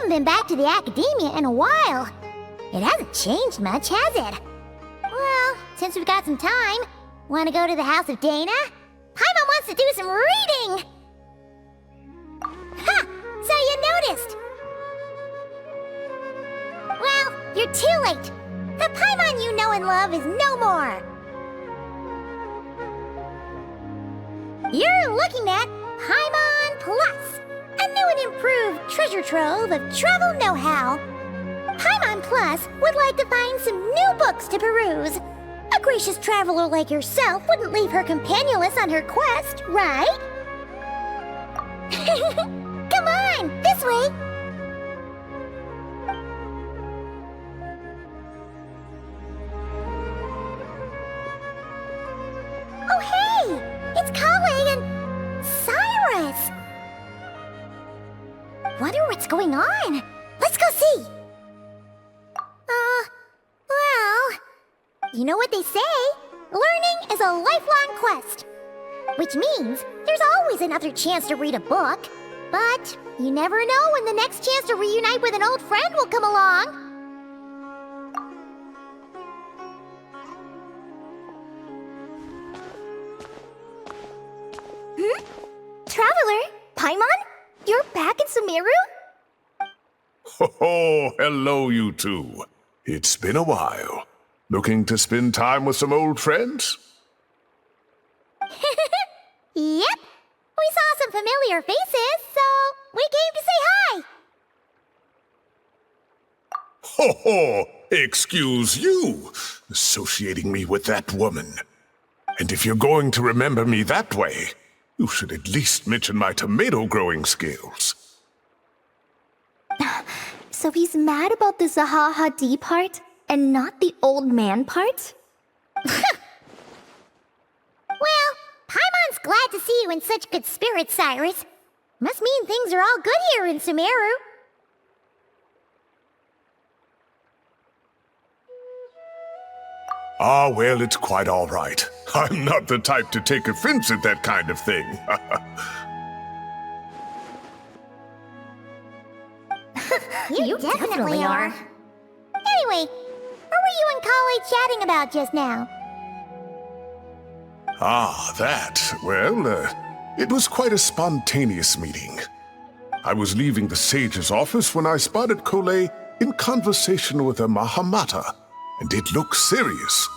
haven't been back to the academia in a while. It hasn't changed much, has it? Well, since we've got some time, want to go to the house of Dana? Paimon wants to do some reading! Ha! So you noticed! Well, you're too late. The Paimon you know and love is no more. You're looking at Paimon Plus, a new and improved treasure trove of travel know-how. Paimon Plus would like to find some new books to peruse. A gracious traveler like yourself wouldn't leave her companionless on her quest, right? Come on, this way! Oh hey! It's Kale and Cyrus! Wonder what's going on. Let's go see! Well... You know what they say? Learning is a lifelong quest. Which means there's always another chance to read a book. But you never know when the next chance to reunite with an old friend will come along. Traveler? Paimon? You're back in Sumeru? Oh, hello, you two. It's been a while. Looking to spend time with some old friends? Yep. We saw some familiar faces, so we came to say hi. Ho ho! Excuse you, associating me with that woman. And if you're going to remember me that way, you should at least mention my tomato growing skills. So he's mad about the Zaha Hadid part and not the old man part? Well, Paimon's glad to see you in such good spirits, Cyrus. Must mean things are all good here in Sumeru. Ah, well, it's quite all right. I'm not the type to take offense at that kind of thing. You definitely are. Anyway, what were you and Kale chatting about just now? Ah, that. Well, it was quite a spontaneous meeting. I was leaving the sage's office when I spotted Kale in conversation with a Mahamata, and it looked serious.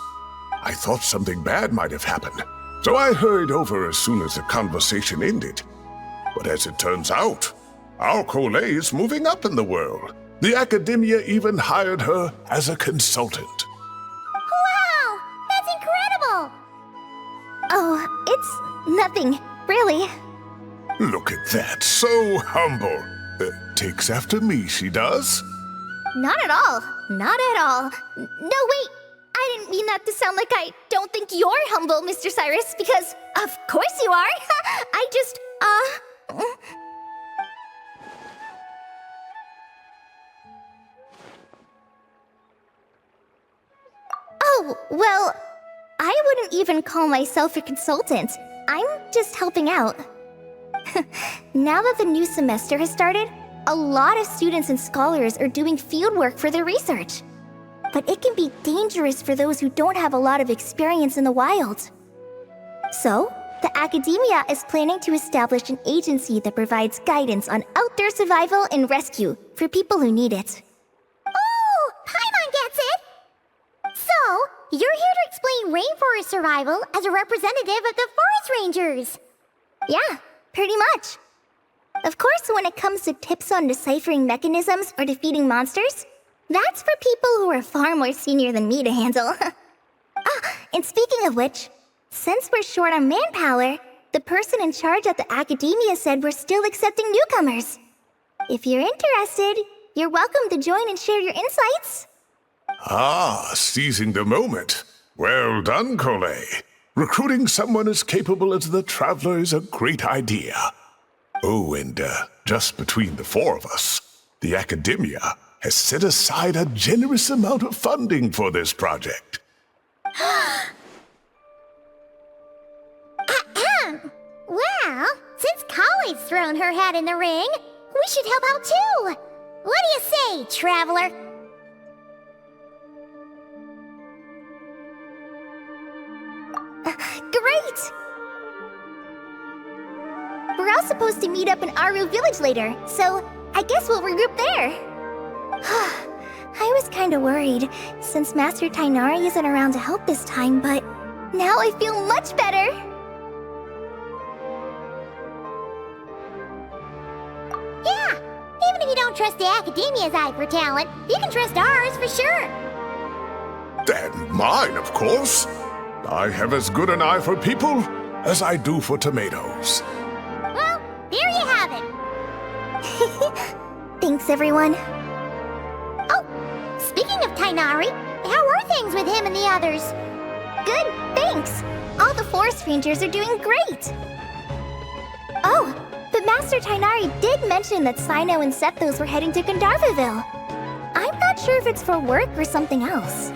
I thought something bad might have happened, so I hurried over as soon as the conversation ended. But as it turns out, our Kale is moving up in the world. The academia even hired her as a consultant. Wow! That's incredible! Oh, it's nothing, really. Look at that, so humble. Takes after me, she does. Not at all. Not at all. No, wait. I didn't mean that to sound like I don't think you're humble, Mr. Cyrus, because of course you are. I just, Oh, well, I wouldn't even call myself a consultant. I'm just helping out. Now that the new semester has started, a lot of students and scholars are doing fieldwork for their research. But it can be dangerous for those who don't have a lot of experience in the wild. So, the academia is planning to establish an agency that provides guidance on outdoor survival and rescue for people who need it. Oh, Paimon gets it! So, you're here to explain rainforest survival as a representative of the forest rangers. Yeah, pretty much. Of course, when it comes to tips on deciphering mechanisms or defeating monsters, that's for people who are far more senior than me to handle. And speaking of which, since we're short on manpower, the person in charge at the academia said we're still accepting newcomers. If you're interested, you're welcome to join and share your insights. Ah, seizing the moment. Well done, Kale. Recruiting someone as capable as the Traveler is a great idea. Oh, and just between the four of us, the academia has set aside a generous amount of funding for this project. Well, since Kale's thrown her hat in the ring, we should help out too. What do you say, traveler? Great! We're all supposed to meet up in Aru Village later, so I guess we'll regroup there. I was kinda worried, since Master Tainari isn't around to help this time, but now I feel much better! Yeah! Even if you don't trust the Academia's eye for talent, you can trust ours for sure! And mine, of course. I have as good an eye for people as I do for tomatoes. Well, there you have it! Thanks, everyone. Oh, speaking of Tainari, how are things with him and the others? Good, thanks. All the forest rangers are doing great. Oh, but Master Tainari did mention that Sino and Sethos were heading to Gandharvaville. I'm not sure if it's for work or something else.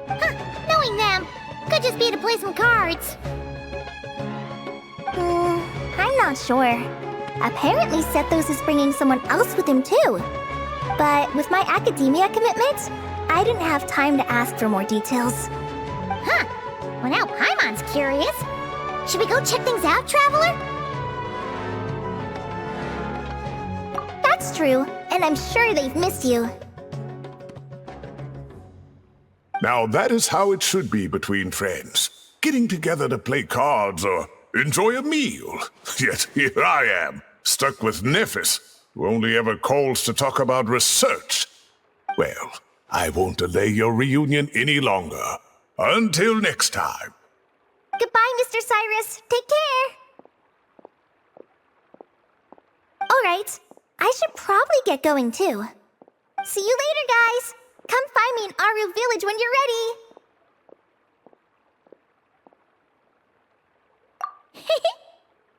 Huh, knowing them, could just be to play some cards. I'm not sure. Apparently Sethos is bringing someone else with him too. But with my academia commitment, I didn't have time to ask for more details. Huh, well now Paimon's curious. Should we go check things out, traveler? That's true, and I'm sure they've missed you. Now that is how it should be between friends. Getting together to play cards or enjoy a meal. Yet here I am, stuck with Nephis, who only ever calls to talk about research. Well, I won't delay your reunion any longer. Until next time. Goodbye, Mr. Cyrus. Take care. Alright, I should probably get going too. See you later, guys. Come find me in Aru Village when you're ready.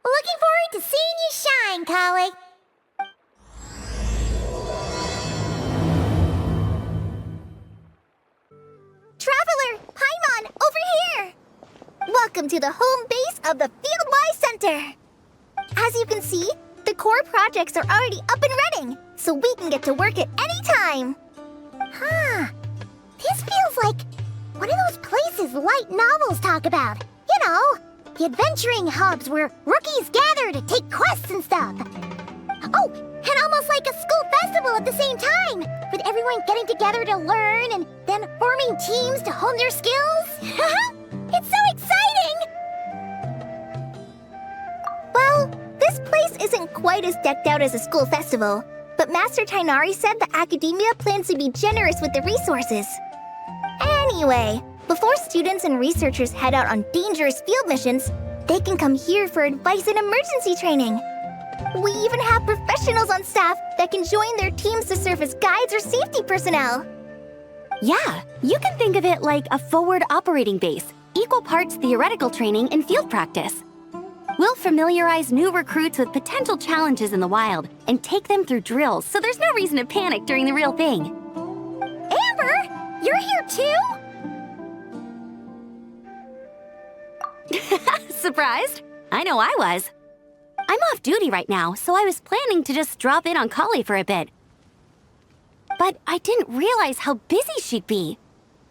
Looking forward to seeing you shine, colleague. Traveler, Paimon, over here! Welcome to the home base of the Field-wise Center. As you can see, the core projects are already up and running, so we can get to work at any time. Huh. This feels like one of those places light novels talk about. You know, the adventuring hubs where rookies gather to take quests and stuff. Oh, and almost like a school festival at the same time, with everyone getting together to learn and then forming teams to hone their skills. It's so exciting! Well, this place isn't quite as decked out as a school festival, but Master Tainari said the Academia plans to be generous with the resources. Anyway, before students and researchers head out on dangerous field missions, they can come here for advice and emergency training. We even have professionals on staff that can join their teams to serve as guides or safety personnel. Yeah, you can think of it like a forward operating base, equal parts theoretical training and field practice. We'll familiarize new recruits with potential challenges in the wild and take them through drills so there's no reason to panic during the real thing. Amber, you're here too? Surprised? I know I was. I'm off duty right now, so I was planning to just drop in on Kali for a bit. But I didn't realize how busy she'd be.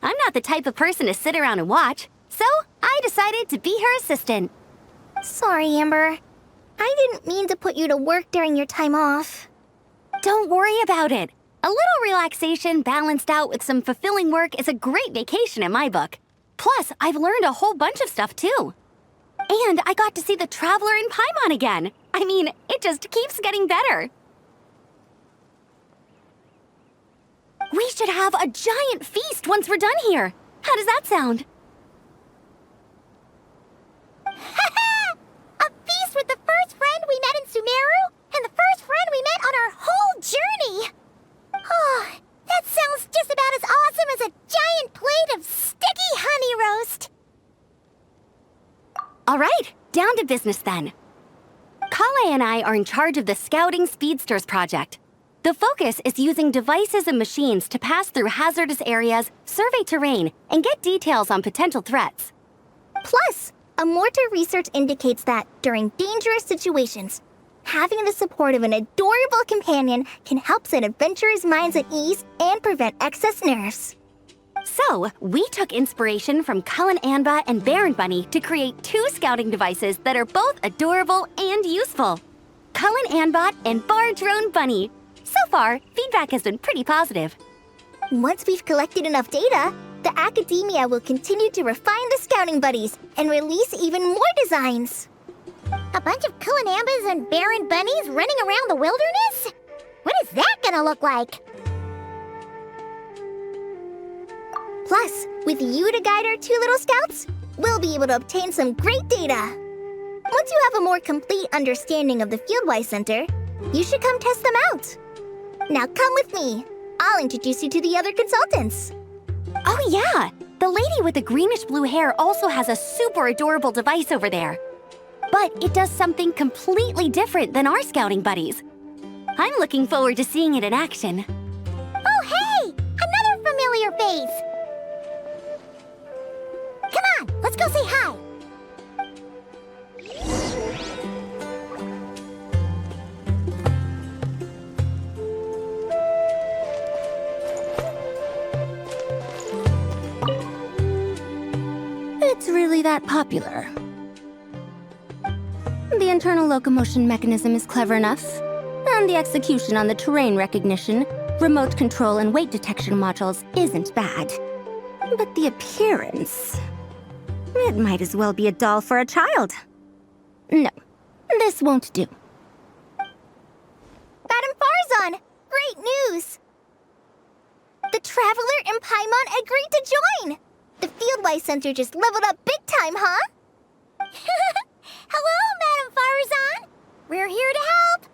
I'm not the type of person to sit around and watch, so I decided to be her assistant. Sorry, Amber. I didn't mean to put you to work during your time off. Don't worry about it. A little relaxation balanced out with some fulfilling work is a great vacation in my book. Plus, I've learned a whole bunch of stuff too. And I got to see the Traveler in Paimon again. I mean, it just keeps getting better. We should have a giant feast once we're done here. How does that sound? A feast with the first friend we met in Sumeru and the first friend we met on our whole journey. Oh, that sounds just about as awesome as a giant plate of sticky honey roast. All right, down to business then. Kale and I are in charge of the Scouting Speedsters project. The focus is using devices and machines to pass through hazardous areas, survey terrain, and get details on potential threats. Plus, a mortar research indicates that during dangerous situations, Having the support of an adorable companion can help set adventurers' minds at ease and prevent excess nerves. So, we took inspiration from Cullen Anba and Baron Bunny to create 2 scouting devices that are both adorable and useful. Cullen Anbot and Bar Drone Bunny. So far, feedback has been pretty positive. Once we've collected enough data, the academia will continue to refine the scouting buddies and release even more designs. A bunch of Kulanambas and Baron Bunnies running around the wilderness? What is that gonna look like? Plus, with you to guide our 2 little scouts, we'll be able to obtain some great data. Once you have a more complete understanding of the Fieldwise Center, you should come test them out. Now come with me. I'll introduce you to the other consultants. Oh yeah, the lady with the greenish-blue hair also has a super adorable device over there. But it does something completely different than our scouting buddies. I'm looking forward to seeing it in action. Oh, hey! Another familiar face! Come on, let's go say hi! It's really that popular. The internal locomotion mechanism is clever enough, and the execution on the terrain recognition, remote control, and weight detection modules isn't bad. But the appearance... it might as well be a doll for a child. No, this won't do. Madam Farzan, great news! The Traveler and Paimon agreed to join! The Fieldwise Center just leveled up big time, huh? Hello, Madam Farzan! We're here to help!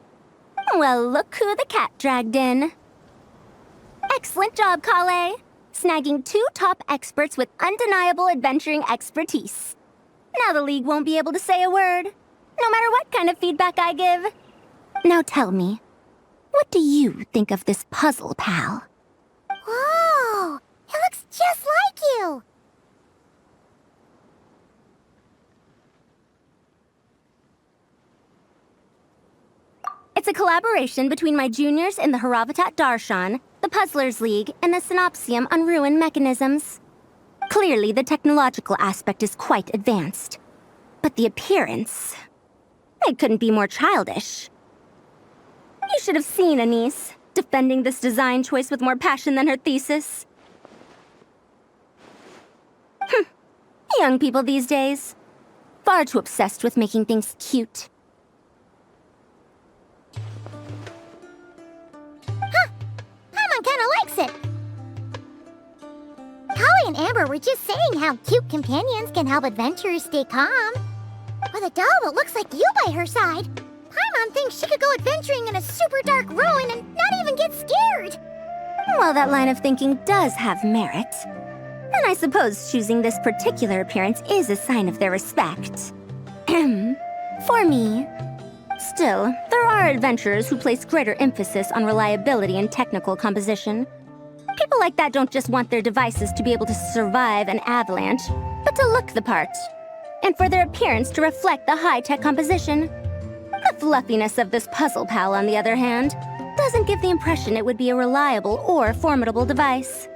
Well, look who the cat dragged in. Excellent job, Kale. Snagging 2 top experts with undeniable adventuring expertise. Now the League won't be able to say a word, no matter what kind of feedback I give. Now tell me, what do you think of this puzzle, pal? Whoa! It looks just like you! It's a collaboration between my juniors in the Haravatat Darshan, the Puzzlers League, and the Synopsium on ruin mechanisms. Clearly, the technological aspect is quite advanced. But the appearance... it couldn't be more childish. You should have seen Anise, defending this design choice with more passion than her thesis. Young people these days. Far too obsessed with making things cute. Paimon kinda likes it. Holly and Amber were just saying how cute companions can help adventurers stay calm. With a doll that looks like you by her side, Paimon thinks she could go adventuring in a super dark ruin and not even get scared. Well, that line of thinking does have merit. And I suppose choosing this particular appearance is a sign of their respect. For me. Still, there are adventurers who place greater emphasis on reliability and technical composition. People like that don't just want their devices to be able to survive an avalanche, but to look the part. And for their appearance to reflect the high-tech composition. The fluffiness of this puzzle pal, on the other hand, doesn't give the impression it would be a reliable or formidable device.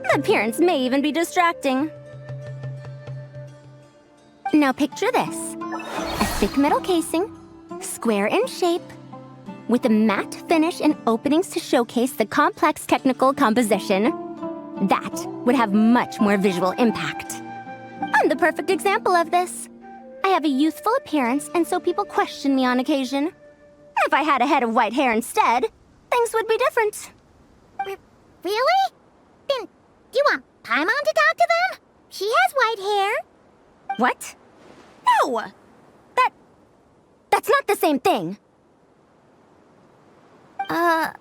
The appearance may even be distracting. Now picture this. A thick metal casing, square in shape, with a matte finish and openings to showcase the complex technical composition. That would have much more visual impact. I'm the perfect example of this. I have a youthful appearance, and so people question me on occasion. If I had a head of white hair instead, things would be different. Really? Then, do you want Paimon to talk to them? She has white hair. What? No! That's not the same thing. I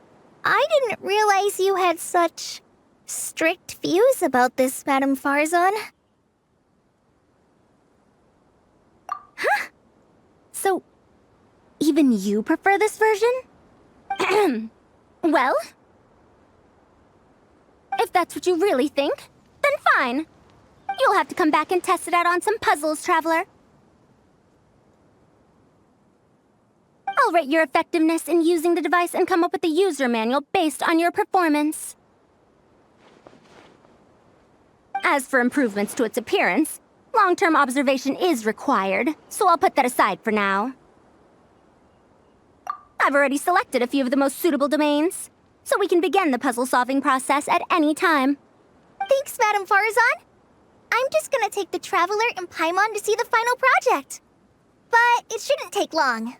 didn't realize you had such strict views about this, Madam Farzan. Huh? So, even you prefer this version? Well, if that's what you really think, then fine. You'll have to come back and test it out on some puzzles, Traveler. I'll rate your effectiveness in using the device and come up with a user manual based on your performance. As for improvements to its appearance, long-term observation is required, so I'll put that aside for now. I've already selected a few of the most suitable domains, so we can begin the puzzle-solving process at any time. Thanks, Madame Farazan. I'm just gonna take the Traveler and Paimon to see the final project. But it shouldn't take long.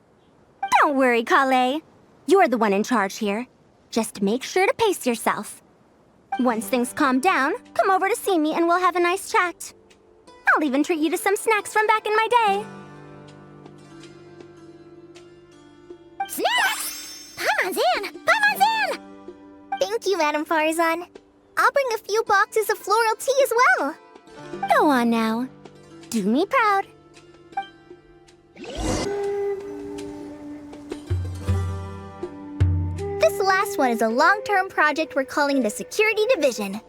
Don't worry, Kale. You're the one in charge here. Just make sure to pace yourself. Once things calm down, come over to see me and we'll have a nice chat. I'll even treat you to some snacks from back in my day. Snacks! Paimon's in! Paimon's in! Thank you, Madame Farazan. I'll bring a few boxes of floral tea as well. Go on now. Do me proud. This last one is a long-term project we're calling the Security Division.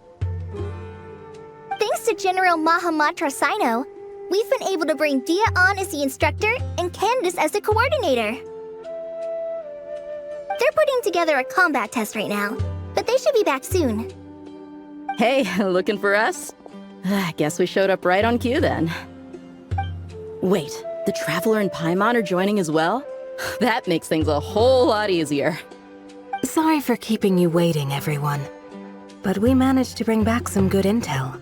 Thanks to General Mahamatra Sino, we've been able to bring Dia on as the instructor and Candace as the coordinator. They're putting together a combat test right now, but they should be back soon. Hey, looking for us? I guess we showed up right on cue then. Wait, the Traveler and Paimon are joining as well? That makes things a whole lot easier. Sorry for keeping you waiting, everyone. But we managed to bring back some good intel.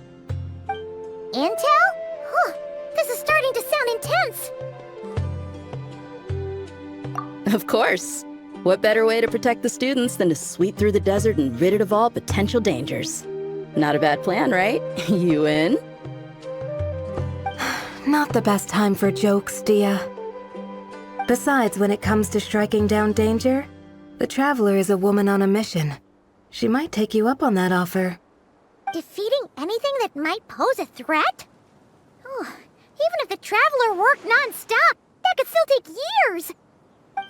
Intel? Huh, this is starting to sound intense. Of course. What better way to protect the students than to sweep through the desert and rid it of all potential dangers? Not a bad plan, right? You in? Not the best time for jokes, Dia. Besides, when it comes to striking down danger, the Traveler is a woman on a mission. She might take you up on that offer. Defeating anything that might pose a threat? Oh, even if the Traveler worked non-stop, that could still take years.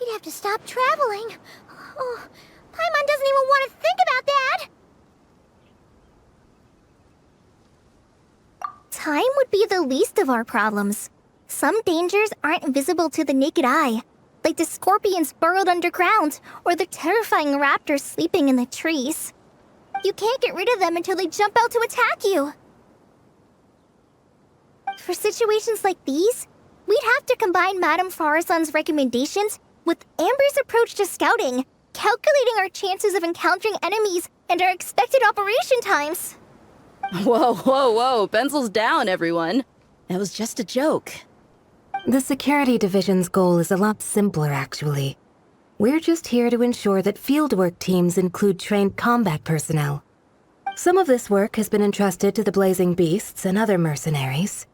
You'd have to stop traveling. Oh, Paimon doesn't even want to think about that. Time would be the least of our problems. Some dangers aren't visible to the naked eye, like the scorpions burrowed underground or the terrifying raptors sleeping in the trees. You can't get rid of them until they jump out to attack you. For situations like these, we'd have to combine Madame Farazan's recommendations with Amber's approach to scouting, calculating our chances of encountering enemies and our expected operation times. Whoa, whoa, whoa, pencils down, everyone. That was just a joke. The Security Division's goal is a lot simpler, actually. We're just here to ensure that fieldwork teams include trained combat personnel. Some of this work has been entrusted to the Blazing Beasts and other mercenaries,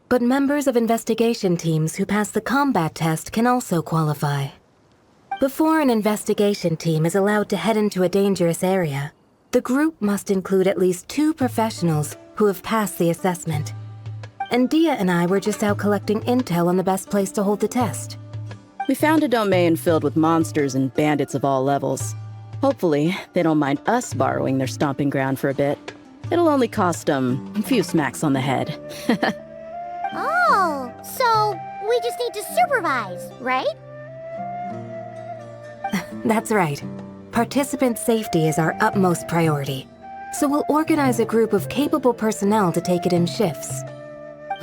but members of investigation teams who pass the combat test can also qualify. Before an investigation team is allowed to head into a dangerous area, the group must include at least 2 professionals who have passed the assessment. And Dia and I were just out collecting intel on the best place to hold the test. We found a domain filled with monsters and bandits of all levels. Hopefully, they don't mind us borrowing their stomping ground for a bit. It'll only cost them a few smacks on the head. Oh, so we just need to supervise, right? That's right. Participant safety is our utmost priority. So we'll organize a group of capable personnel to take it in shifts.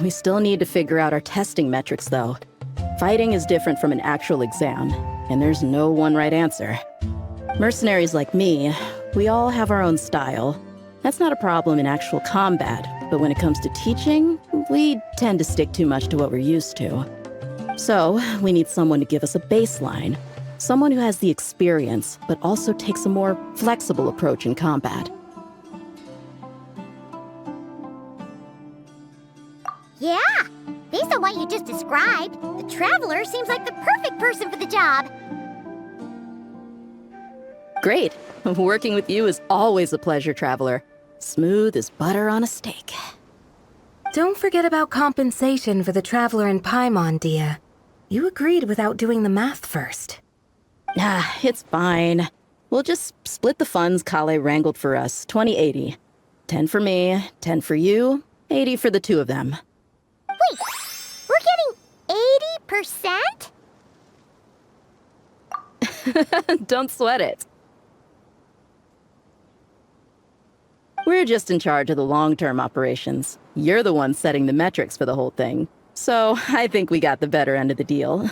We still need to figure out our testing metrics, though. Fighting is different from an actual exam, and there's no one right answer. Mercenaries like me, we all have our own style. That's not a problem in actual combat, but when it comes to teaching, we tend to stick too much to what we're used to. So, we need someone to give us a baseline. Someone who has the experience, but also takes a more flexible approach in combat. Yeah, based on what you just described, the Traveler seems like the perfect person for the job. Great. Working with you is always a pleasure, Traveler. Smooth as butter on a steak. Don't forget about compensation for the Traveler and Paimon, Dia. You agreed without doing the math first. Ah, it's fine. We'll just split the funds Kale wrangled for us, 20-80. 10 for me, 10 for you, 80 for the 2 of them. Wait, we're getting 80%? Don't sweat it. We're just in charge of the long-term operations. You're the one setting the metrics for the whole thing. So I think we got the better end of the deal.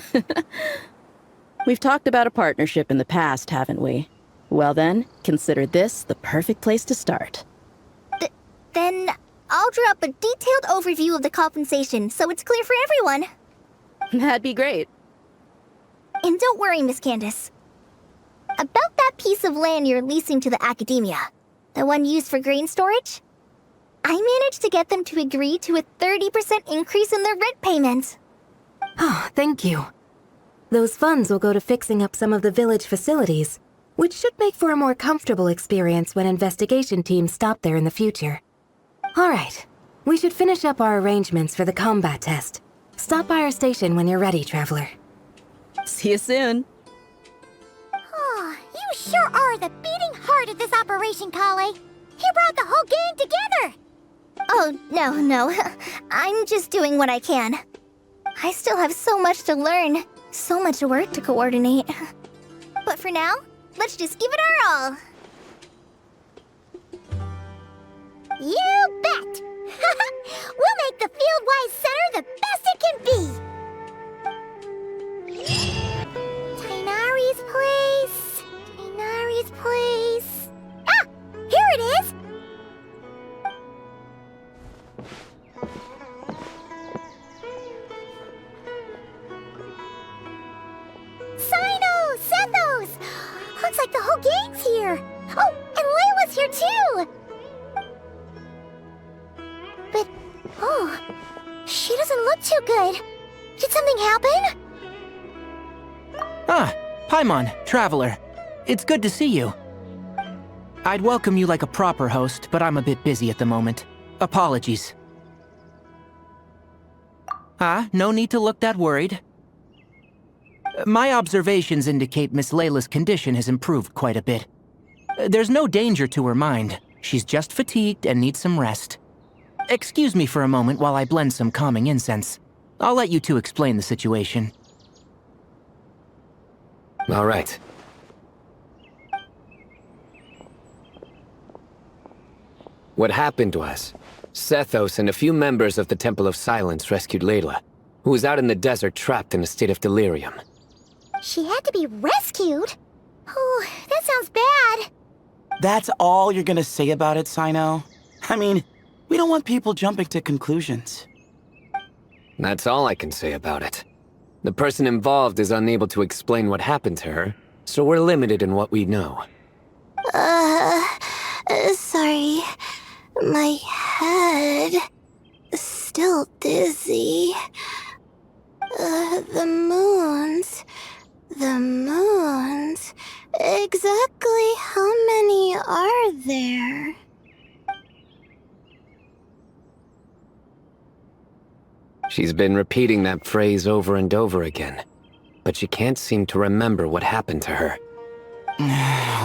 We've talked about a partnership in the past, haven't we? Well then, consider this the perfect place to start. Then I'll drop a detailed overview of the compensation so it's clear for everyone. That'd be great. And don't worry, Miss Candace. About that piece of land you're leasing to the academia, the one used for grain storage, I managed to get them to agree to a 30% increase in their rent payments. Oh, thank you. Those funds will go to fixing up some of the village facilities, which should make for a more comfortable experience when investigation teams stop there in the future. All right, we should finish up our arrangements for the combat test. Stop by our station when you're ready, Traveler. See you soon. Oh, you sure are the beating heart of this operation, Kale. You brought the whole gang together. Oh, no. I'm just doing what I can. I still have so much to learn, so much work to coordinate. But for now, let's just give it our all. You bet! We'll make the Fieldwise Center the best it can be! Tainari's place... Tainari's place... Ah! Here it is! Sino! Sethos! Looks like the whole gang's here! Oh, and Layla's here too! But, oh, she doesn't look too good. Did something happen? Ah, Paimon, Traveler. It's good to see you. I'd welcome you like a proper host, but I'm a bit busy at the moment. Apologies. No need to look that worried. My observations indicate Miss Layla's condition has improved quite a bit. There's no danger to her mind. She's just fatigued and needs some rest. Excuse me for a moment while I blend some calming incense. I'll let you two explain the situation. All right. What happened was, Sethos and a few members of the Temple of Silence rescued Layla, who was out in the desert trapped in a state of delirium. She had to be rescued? Oh, that sounds bad. That's all you're gonna say about it, Sino? I mean, we don't want people jumping to conclusions. That's all I can say about it. The person involved is unable to explain what happened to her, so we're limited in what we know. Sorry. My head... still dizzy. The moons... Exactly how many are there? She's been repeating that phrase over and over again, but she can't seem to remember what happened to her.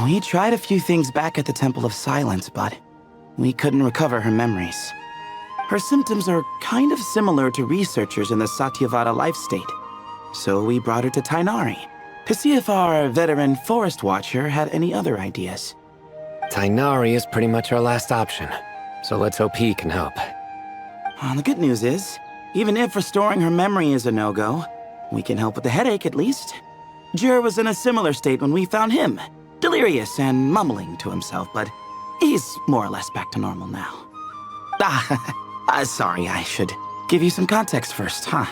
We tried a few things back at the Temple of Silence, but we couldn't recover her memories. Her symptoms are kind of similar to researchers in the Satyavada life state. So we brought her to Tainari to see if our veteran forest watcher had any other ideas. Tainari is pretty much our last option, so let's hope he can help. Well, the good news is, even if restoring her memory is a no-go, we can help with the headache at least. Jur was in a similar state when we found him, delirious and mumbling to himself, but he's more or less back to normal now. Sorry, I should give you some context first, huh?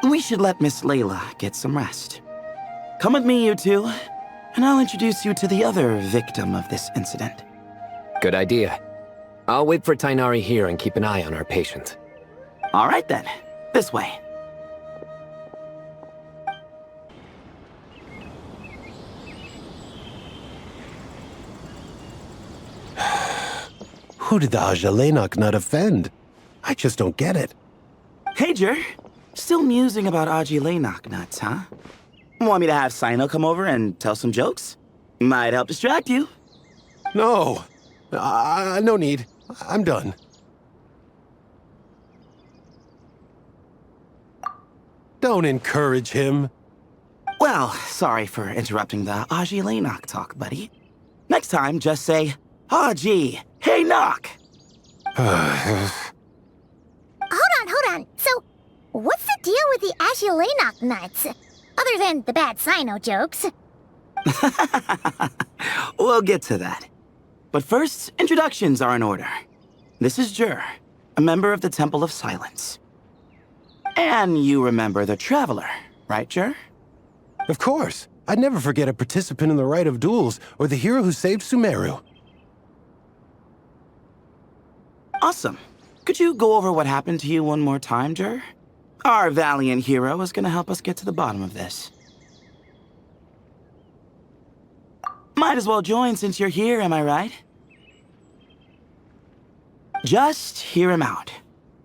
We should let Miss Layla get some rest. Come with me, you two, and I'll introduce you to the other victim of this incident. Good idea. I'll wait for Tainari here and keep an eye on our patient. All right then, this way. Who did the Ajalenok not offend? I just don't get it. Hey, Jur. Still musing about Aji nuts, huh? Want me to have Sino come over and tell some jokes? Might help distract you. No. No need. I'm done. Don't encourage him. Well, sorry for interrupting the Aji Lenok talk, buddy. Next time, just say, Aji, hey knock! Hold on. So, what's the deal with the Ashilenok nuts? Other than the bad Sino jokes. We'll get to that. But first, introductions are in order. This is Jur, a member of the Temple of Silence. And you remember the Traveler, right, Jur? Of course. I'd never forget a participant in the Rite of Duels or the hero who saved Sumeru. Awesome. Could you go over what happened to you one more time, Jur? Our valiant hero is gonna help us get to the bottom of this. Might as well join since you're here, am I right? Just hear him out.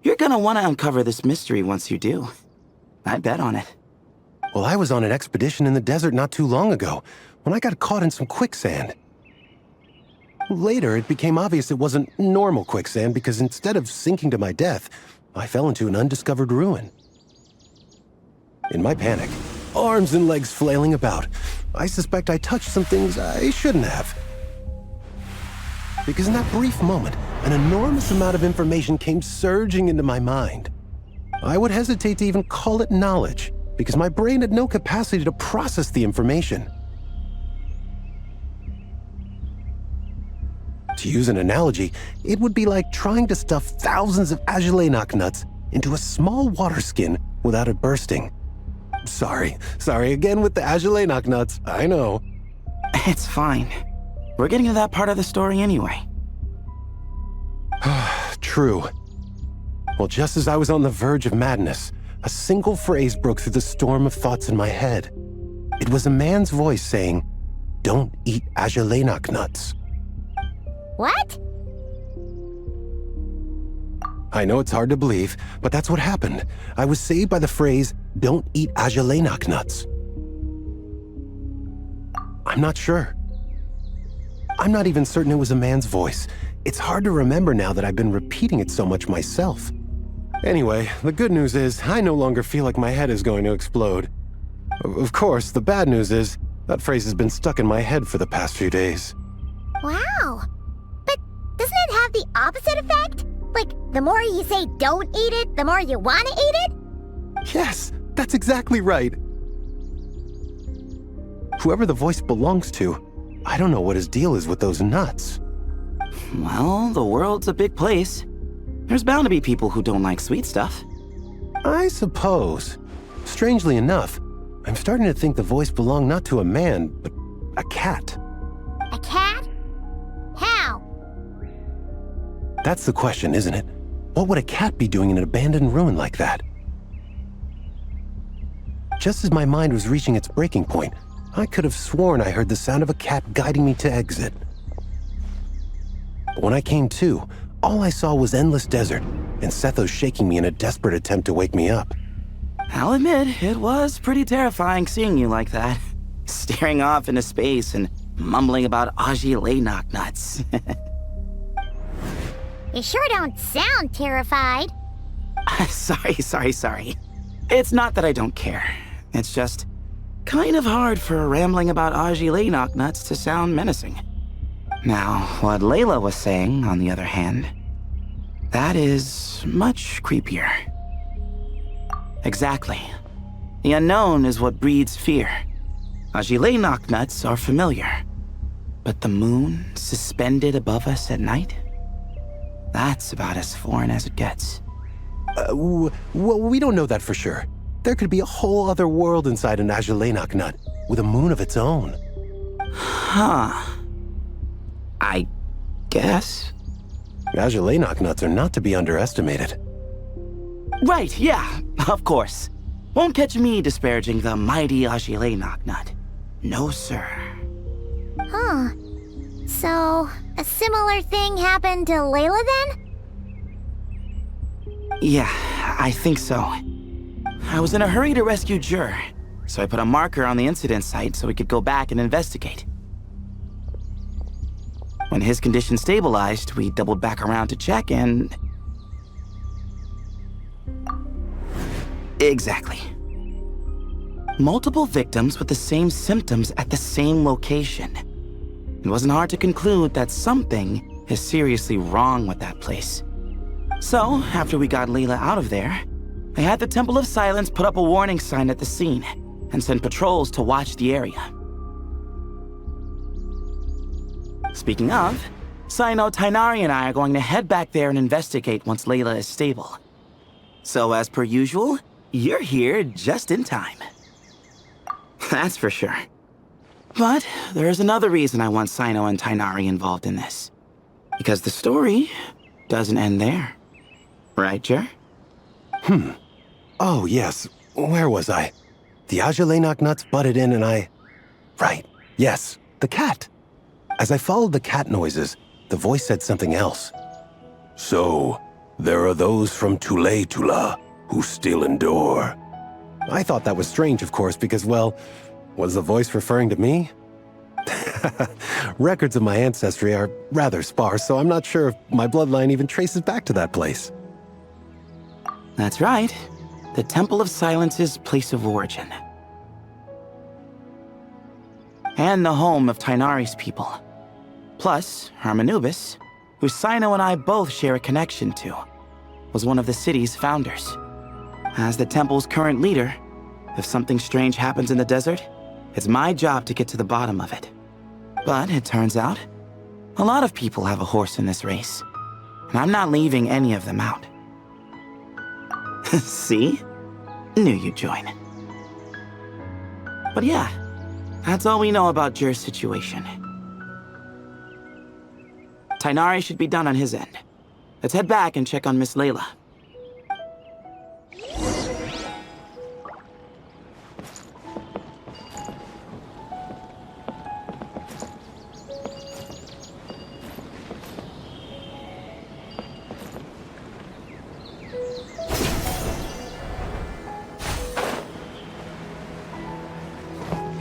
You're gonna want to uncover this mystery once you do. I bet on it. Well, I was on an expedition in the desert not too long ago, when I got caught in some quicksand. Later, it became obvious it wasn't normal quicksand because instead of sinking to my death, I fell into an undiscovered ruin. In my panic, arms and legs flailing about, I suspect I touched some things I shouldn't have. Because in that brief moment, an enormous amount of information came surging into my mind. I would hesitate to even call it knowledge, because my brain had no capacity to process the information. To use an analogy, it would be like trying to stuff thousands of Agilenok nuts into a small water skin without it bursting. Sorry again with the Agilenok nuts, I know. It's fine. We're getting to that part of the story anyway. True. Well, just as I was on the verge of madness, a single phrase broke through the storm of thoughts in my head. It was a man's voice saying, "Don't eat Agilenok nuts." What? I know it's hard to believe, but that's what happened. I was saved by the phrase, "Don't eat Agilenok nuts." I'm not sure. I'm not even certain it was a man's voice. It's hard to remember now that I've been repeating it so much myself. Anyway, the good news is I no longer feel like my head is going to explode. Of course, the bad news is that phrase has been stuck in my head for the past few days. Wow. But doesn't it have the opposite effect? Like, the more you say don't eat it, the more you want to eat it? Yes, that's exactly right. Whoever the voice belongs to, I don't know what his deal is with those nuts. Well, the world's a big place. There's bound to be people who don't like sweet stuff. I suppose. Strangely enough, I'm starting to think the voice belonged not to a man, but a cat. A cat? How? That's the question, isn't it? What would a cat be doing in an abandoned ruin like that? Just as my mind was reaching its breaking point, I could have sworn I heard the sound of a cat guiding me to exit. But when I came to, all I saw was endless desert, and Sethos shaking me in a desperate attempt to wake me up. I'll admit, it was pretty terrifying seeing you like that. Staring off into space and mumbling about Agilenok nuts. You sure don't sound terrified. Sorry. It's not that I don't care. It's just kind of hard for rambling about Agilenok nuts to sound menacing. Now, what Layla was saying, on the other hand, that is much creepier. Exactly. The unknown is what breeds fear. Agilenok nuts are familiar. But the moon suspended above us at night? That's about as foreign as it gets. Well, we don't know that for sure. There could be a whole other world inside an Agilenok nut, with a moon of its own. Huh. I guess. Agilenok nuts are not to be underestimated. Right, yeah, of course. Won't catch me disparaging the mighty Agilenok nut. No, sir. Huh. So, a similar thing happened to Layla then? Yeah, I think so. I was in a hurry to rescue Jur, so I put a marker on the incident site so we could go back and investigate. When his condition stabilized, we doubled back around to check and... Exactly. Multiple victims with the same symptoms at the same location. It wasn't hard to conclude that something is seriously wrong with that place. So, after we got Layla out of there, I had the Temple of Silence put up a warning sign at the scene and send patrols to watch the area. Speaking of, Sino, Tainari, and I are going to head back there and investigate once Layla is stable. So as per usual, you're here just in time. That's for sure. But there's another reason I want Sino and Tainari involved in this. Because the story doesn't end there. Right, Jer? Oh, yes. Where was I? The Ajalainak nuts butted in and I... Right. Yes, the cat. As I followed the cat noises, the voice said something else. So, there are those from Tula who still endure. I thought that was strange, of course, because, well, was the voice referring to me? Records of my ancestry are rather sparse, so I'm not sure if my bloodline even traces back to that place. That's right. The Temple of Silence's place of origin. And the home of Tainari's people. Plus, Hermanubis, who Sino and I both share a connection to, was one of the city's founders. As the temple's current leader, if something strange happens in the desert, it's my job to get to the bottom of it. But it turns out, a lot of people have a horse in this race, and I'm not leaving any of them out. See? Knew you'd join. But yeah, that's all we know about Jer's situation. Tainari should be done on his end. Let's head back and check on Miss Layla.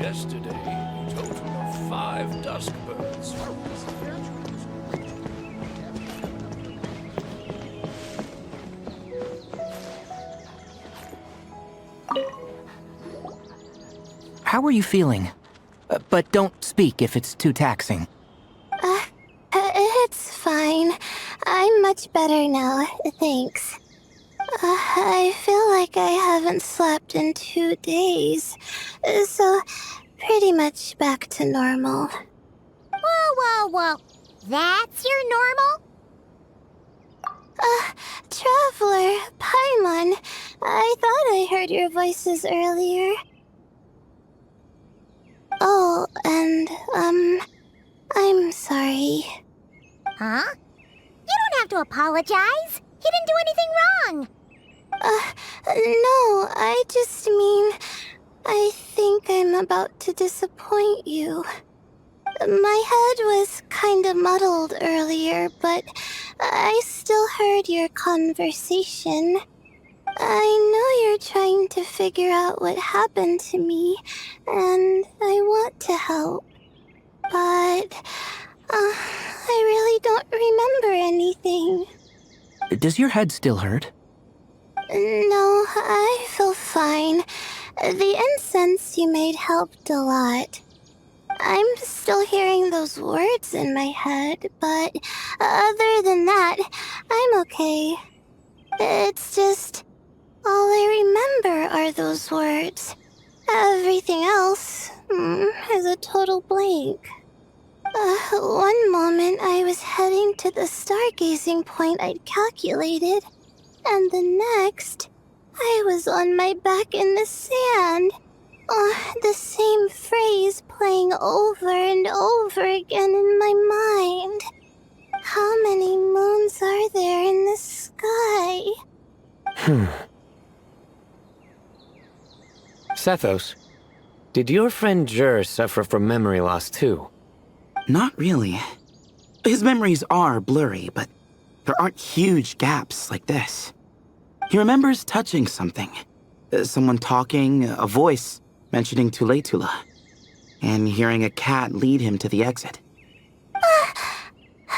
Yesterday, a total of 5 dusk birds. How are you feeling? But don't speak if it's too taxing. It's fine. I'm much better now, thanks. I feel like I haven't slept in 2 days, so pretty much back to normal. Whoa. That's your normal? Traveler, Paimon, I thought I heard your voices earlier. Oh, and, I'm sorry. Huh? You don't have to apologize. He didn't do anything wrong. No, I just mean, I think I'm about to disappoint you. My head was kinda muddled earlier, but I still heard your conversation. I know you're trying to figure out what happened to me, and I want to help. But, I really don't remember anything. Does your head still hurt? No, I feel fine. The incense you made helped a lot. I'm still hearing those words in my head, but other than that, I'm okay. It's just, all I remember are those words. Everything else is a total blank. One moment I was heading to the stargazing point I'd calculated, and the next, I was on my back in the sand. The same phrase playing over and over again in my mind. How many moons are there in the sky? Sethos, did your friend Jer suffer from memory loss too? Not really. His memories are blurry, but there aren't huge gaps like this. He remembers touching something. Someone talking, a voice mentioning Tula, and hearing a cat lead him to the exit.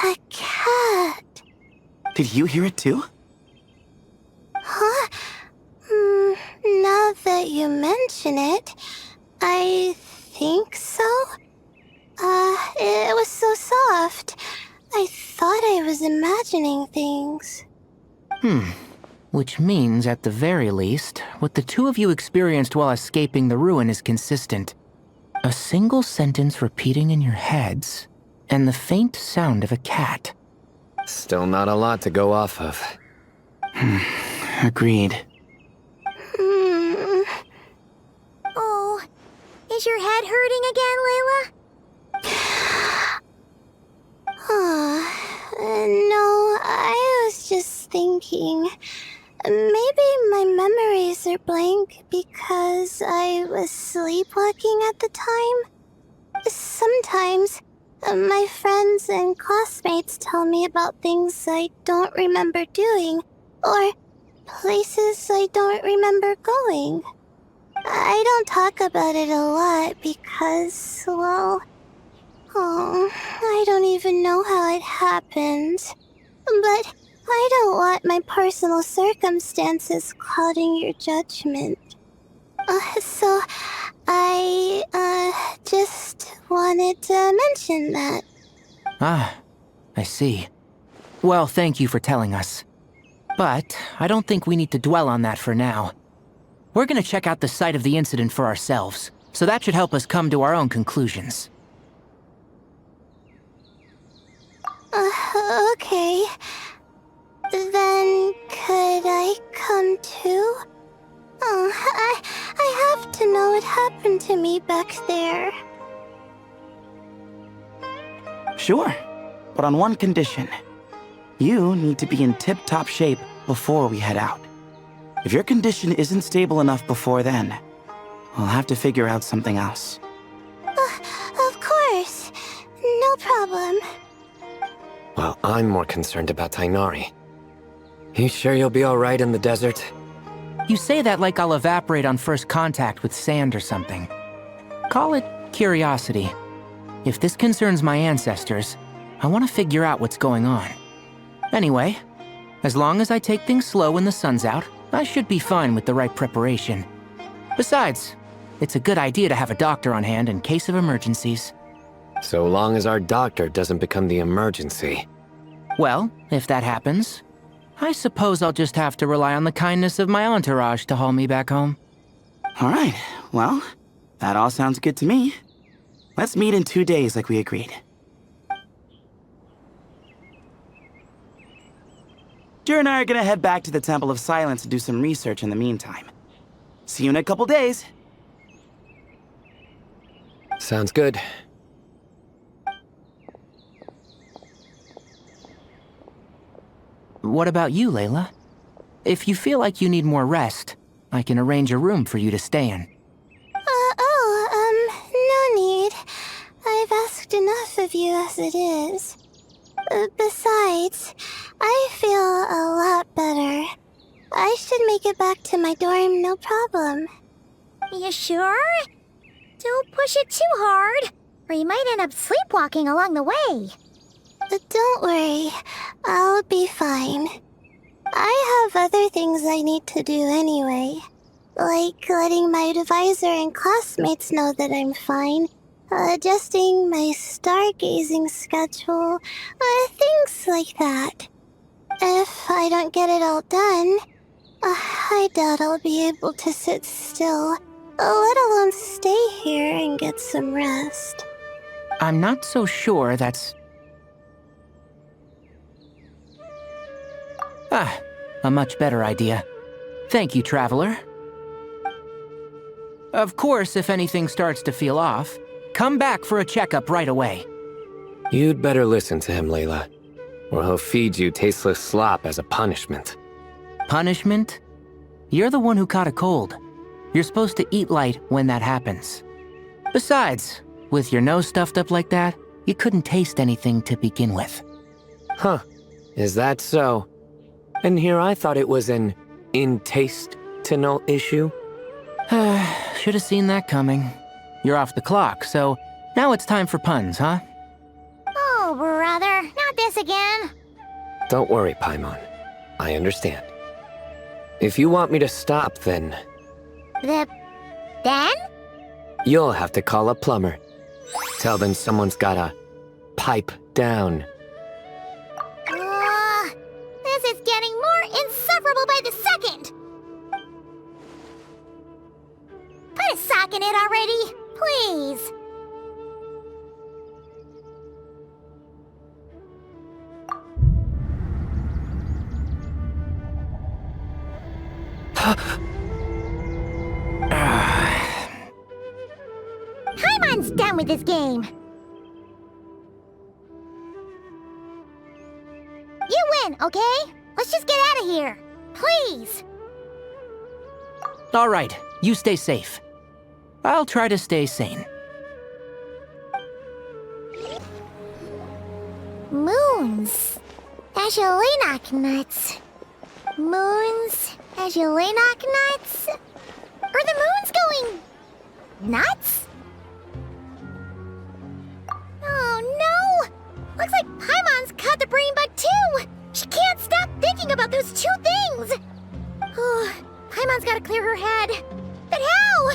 A cat. Did you hear it too? Huh? Now Now that you mention it, I think so. It was so soft. I thought I was imagining things. Which means, at the very least, what the two of you experienced while escaping the ruin is consistent. A single sentence repeating in your heads, and the faint sound of a cat. Still not a lot to go off of. Agreed. Oh, is your head hurting again, Layla? No, I was just thinking. Maybe my memories are blank because I was sleepwalking at the time. Sometimes, my friends and classmates tell me about things I don't remember doing, or places I don't remember going. I don't talk about it a lot because, well, I don't even know how it happened. But I don't want my personal circumstances clouding your judgment. So I, just wanted to mention that. Ah, I see. Well, thank you for telling us. But I don't think we need to dwell on that for now. We're gonna check out the site of the incident for ourselves, so that should help us come to our own conclusions. Okay. Then could I come too? I have to know what happened to me back there. Sure, but on one condition. You need to be in tip-top shape before we head out. If your condition isn't stable enough before then, we'll have to figure out something else. Of course. No problem. Well, I'm more concerned about Tainari. You sure you'll be alright in the desert? You say that like I'll evaporate on first contact with sand or something. Call it curiosity. If this concerns my ancestors, I want to figure out what's going on. Anyway, as long as I take things slow when the sun's out, I should be fine with the right preparation. Besides, it's a good idea to have a doctor on hand in case of emergencies. So long as our doctor doesn't become the emergency. Well, if that happens, I suppose I'll just have to rely on the kindness of my entourage to haul me back home. Alright, well, that all sounds good to me. Let's meet in 2 days like we agreed. Jer and I are gonna head back to the Temple of Silence to do some research in the meantime. See you in a couple days. Sounds good. What about you, Layla? If you feel like you need more rest, I can arrange a room for you to stay in. No need. I've asked enough of you as it is. Besides, I feel a lot better. I should make it back to my dorm, no problem. You sure? Don't push it too hard, or you might end up sleepwalking along the way. Don't worry, I'll be fine. I have other things I need to do anyway. Like letting my advisor and classmates know that I'm fine, adjusting my stargazing schedule, things like that. If I don't get it all done, I doubt I'll be able to sit still, let alone stay here and get some rest. I'm not so sure that's... a much better idea. Thank you, Traveler. Of course, if anything starts to feel off, come back for a checkup right away. You'd better listen to him, Layla, or he'll feed you tasteless slop as a punishment. Punishment? You're the one who caught a cold. You're supposed to eat light when that happens. Besides, with your nose stuffed up like that, you couldn't taste anything to begin with. Huh. Is that so? And here I thought it was an in-taste-to-know issue. Should have seen that coming. You're off the clock, so now it's time for puns, huh? Oh, brother, not this again. Don't worry, Paimon. I understand. If you want me to stop, then Then? You'll have to call a plumber. Tell them someone's got a pipe down. This is getting more insufferable by the second! Put a sock in it already, please! Paimon's done with this game. You win, okay? Let's just get out of here. Please. All right, you stay safe. I'll try to stay sane. Moons. As you knock nuts. Moons. As you knock nuts. Are the moons going nuts? Oh no! Looks like Paimon's caught the brain bug too! She can't stop thinking about those two things! Oh, Paimon's gotta clear her head. But how?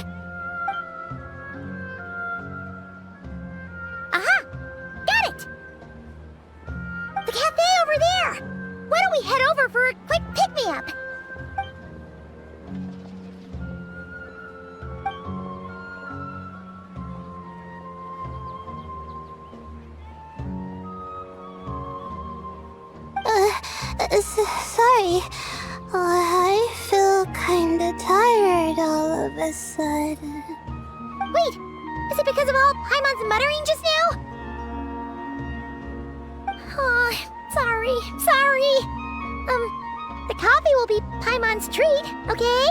Aha! Got it! The cafe over there! Why don't we head over for a quick pick-me-up? Sorry. I feel kinda tired all of a sudden. Wait, is it because of all Paimon's muttering just now? Oh, sorry. The coffee will be Paimon's treat, okay?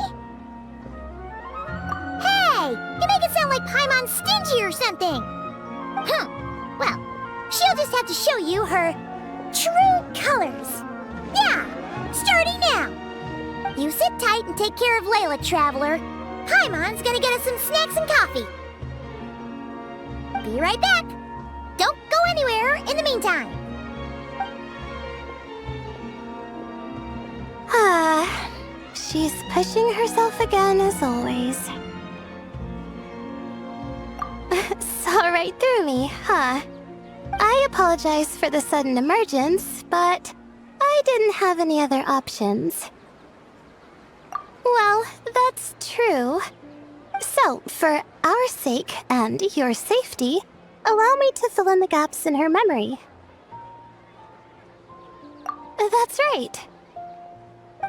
Hey, you make it sound like Paimon's stingy or something. Well, she'll just have to show you her true colors. Yeah, starting now. You sit tight and take care of Layla, traveler. Paimon's gonna get us some snacks and coffee. Be right back. Don't go anywhere in the meantime. She's pushing herself again as always. Saw right through me, huh? I apologize for the sudden emergence, but I didn't have any other options. Well, that's true. So, for our sake and your safety, allow me to fill in the gaps in her memory. That's right.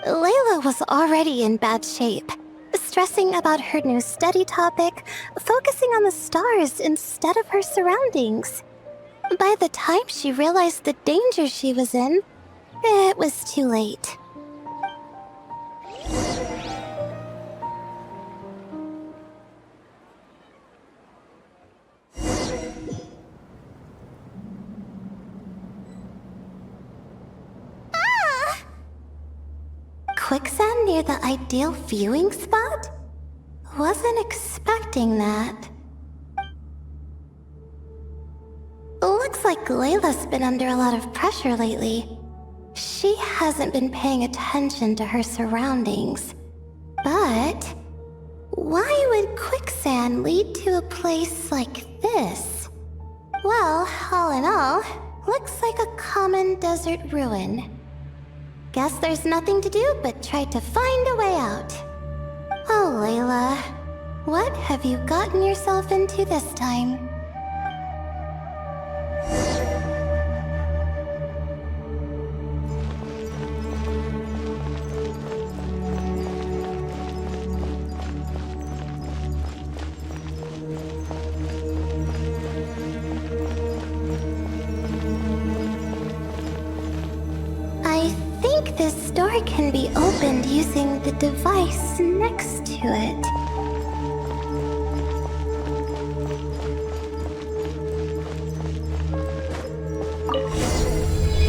Layla was already in bad shape, stressing about her new study topic, focusing on the stars instead of her surroundings. By the time she realized the danger she was in, it was too late. Quicksand near the ideal viewing spot? Wasn't expecting that. Looks like Layla's been under a lot of pressure lately. She hasn't been paying attention to her surroundings. But why would quicksand lead to a place like this? Well, all in all, looks like a common desert ruin. Guess there's nothing to do but try to find a way out. Oh, Layla, what have you gotten yourself into this time? This door can be opened using the device next to it.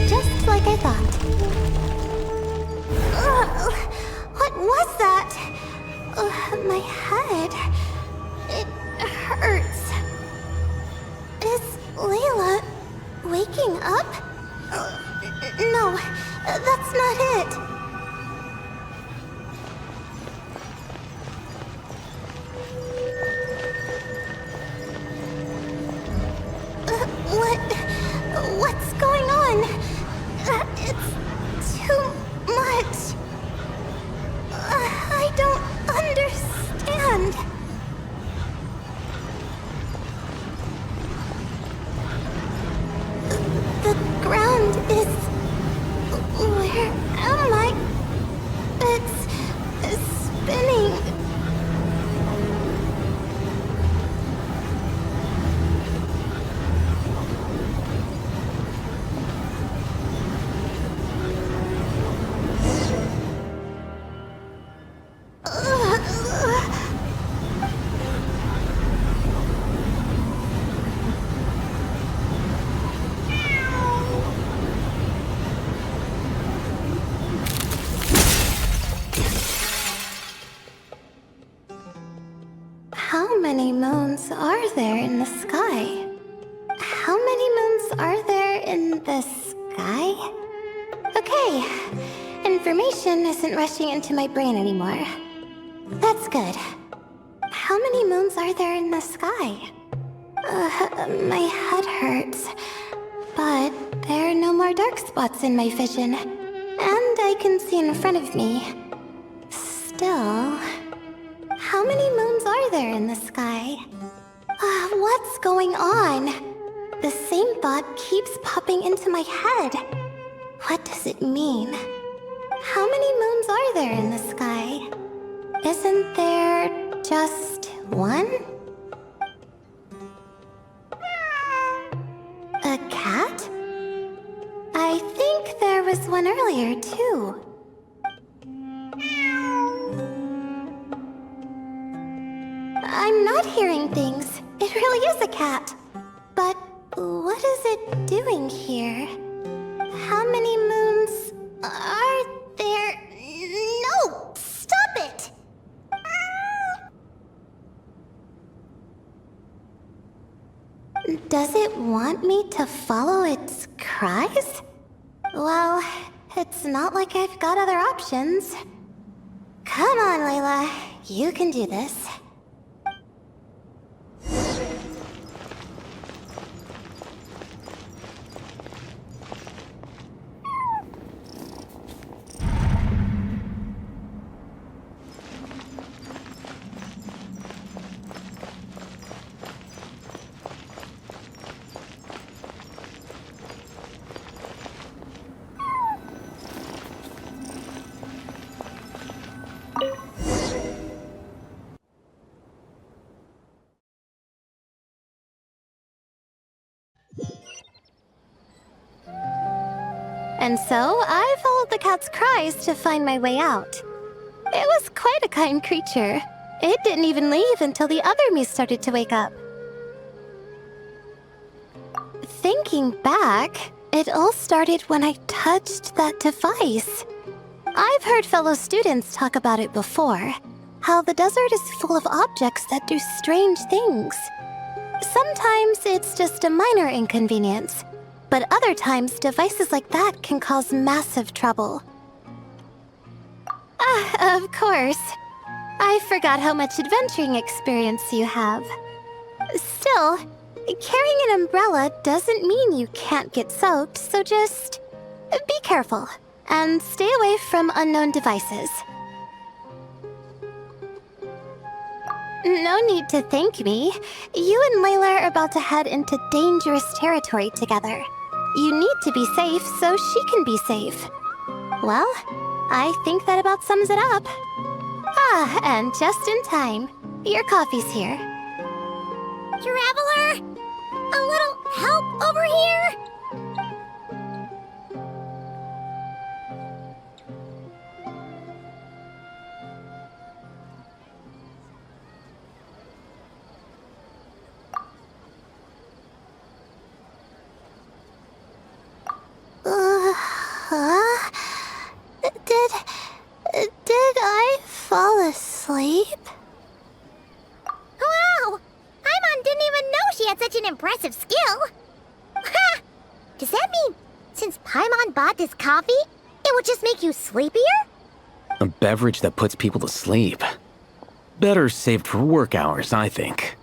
Just like I thought. Ugh, what was that? My head. It hurts. Is Layla waking up? No. That's not it. What's going on? It's too much. I don't understand. The ground is... Where am I? It's spinning. How many moons are there in the sky? How many moons are there in the sky? Okay, information isn't rushing into my brain anymore. That's good. How many moons are there in the sky? My head hurts, but there are no more dark spots in my vision, and I can see in front of me. Still... How many moons are there in the sky? What's going on? The same thought keeps popping into my head. What does it mean? How many moons are there in the sky? Isn't there just one? A cat? I think there was one earlier, too. I'm not hearing things. It really is a cat. But what is it doing here? How many moons are there? No! Stop it! Does it want me to follow its cries? Well, it's not like I've got other options. Come on, Layla. You can do this. And so, I followed the cat's cries to find my way out. It was quite a kind creature. It didn't even leave until the other me started to wake up. Thinking back, it all started when I touched that device. I've heard fellow students talk about it before, how the desert is full of objects that do strange things. Sometimes it's just a minor inconvenience, but other times devices like that can cause massive trouble. Of course. I forgot how much adventuring experience you have. Still, carrying an umbrella doesn't mean you can't get soaked, so just be careful and stay away from unknown devices. No need to thank me. You and Layla are about to head into dangerous territory together. You need to be safe so she can be safe. Well, I think that about sums it up. And just in time. Your coffee's here. Traveler? A little help over here? Did I fall asleep? Wow! Paimon didn't even know she had such an impressive skill. Ha! Does that mean since Paimon bought this coffee, it would just make you sleepier? A beverage that puts people to sleep. Better saved for work hours, I think.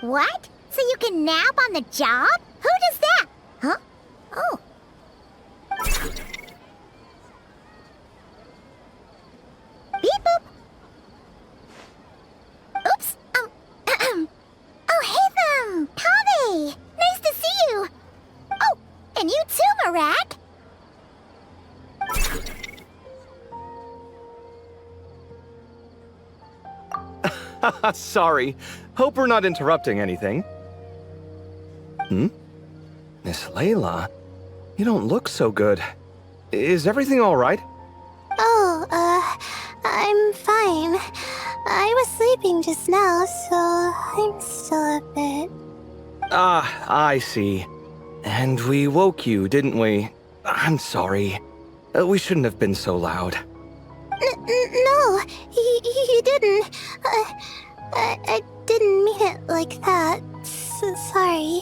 What? So you can nap on the job? Who does that? Huh? Oh. Beep boop. Oops. Oh, hey them! Kave! Nice to see you! Oh, and you too, Marak! Sorry. Hope we're not interrupting anything. Miss Layla? You don't look so good. Is everything all right? Oh, I'm fine. I was sleeping just now, so I'm still a bit... Ah, I see. And we woke you, didn't we? I'm sorry. We shouldn't have been so loud. No, you didn't. I didn't mean it like that. Sorry.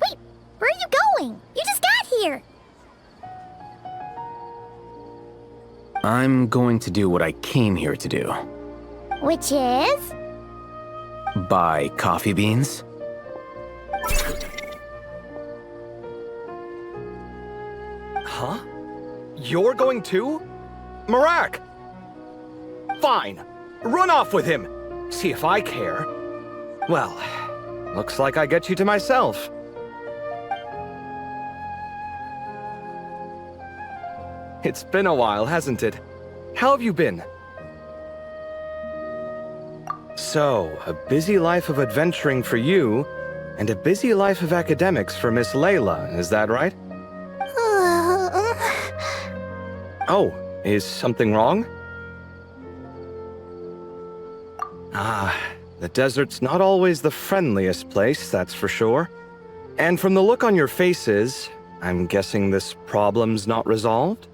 Wait, where are you going? You just got here! I'm going to do what I came here to do. Which is? Buy coffee beans. Huh? You're going too? Marak! Fine. Run off with him. See if I care. Well, looks like I get you to myself. It's been a while, hasn't it? How have you been? So, a busy life of adventuring for you, and a busy life of academics for Miss Layla, is that right? Oh, is something wrong? Ah, the desert's not always the friendliest place, that's for sure. And from the look on your faces, I'm guessing this problem's not resolved?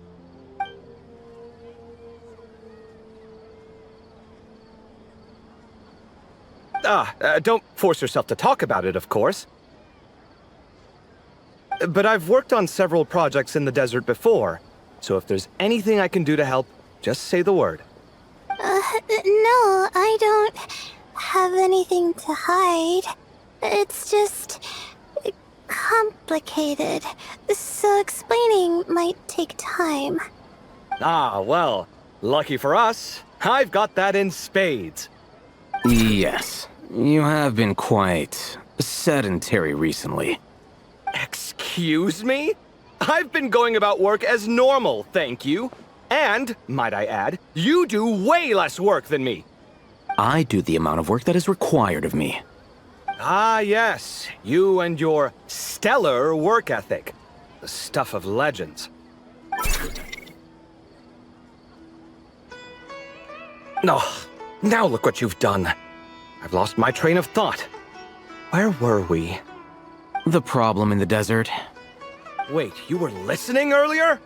Don't force yourself to talk about it, of course. But I've worked on several projects in the desert before, so if there's anything I can do to help, just say the word. No, I don't have anything to hide. It's just... complicated, so explaining might take time. Ah, well, lucky for us, I've got that in spades. Yes, you have been quite sedentary recently. Excuse me? I've been going about work as normal, thank you. And, might I add, you do way less work than me. I do the amount of work that is required of me. Ah, yes, you and your stellar work ethic. The stuff of legends. Oh, now look what you've done. I've lost my train of thought. Where were we? The problem in the desert. Wait, you were listening earlier?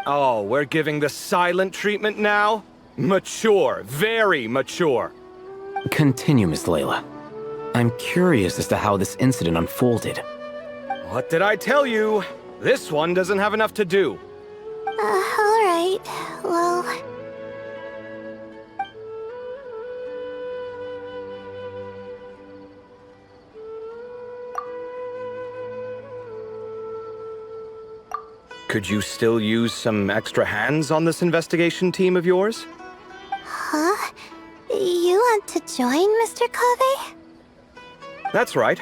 Oh, we're giving the silent treatment now? Mature, very mature. Continue, Miss Layla. I'm curious as to how this incident unfolded. What did I tell you? This one doesn't have enough to do. Alright, well... Could you still use some extra hands on this investigation team of yours? Huh? You want to join, Mr. Kave? That's right.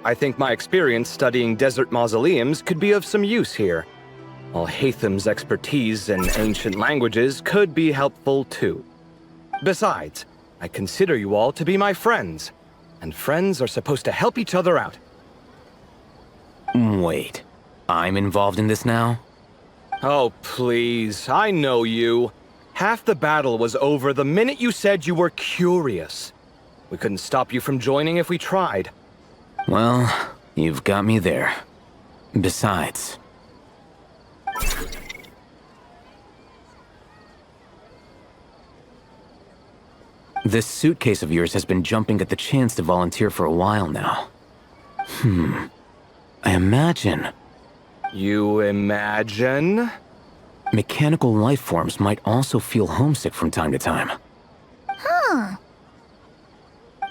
I think my experience studying desert mausoleums could be of some use here. While Hatham's expertise in ancient languages could be helpful too. Besides, I consider you all to be my friends, and friends are supposed to help each other out. Wait, I'm involved in this now? Oh, please, I know you. Half the battle was over the minute you said you were curious. We couldn't stop you from joining if we tried. Well, you've got me there. Besides... this suitcase of yours has been jumping at the chance to volunteer for a while now. I imagine... You imagine? Mechanical life forms might also feel homesick from time to time.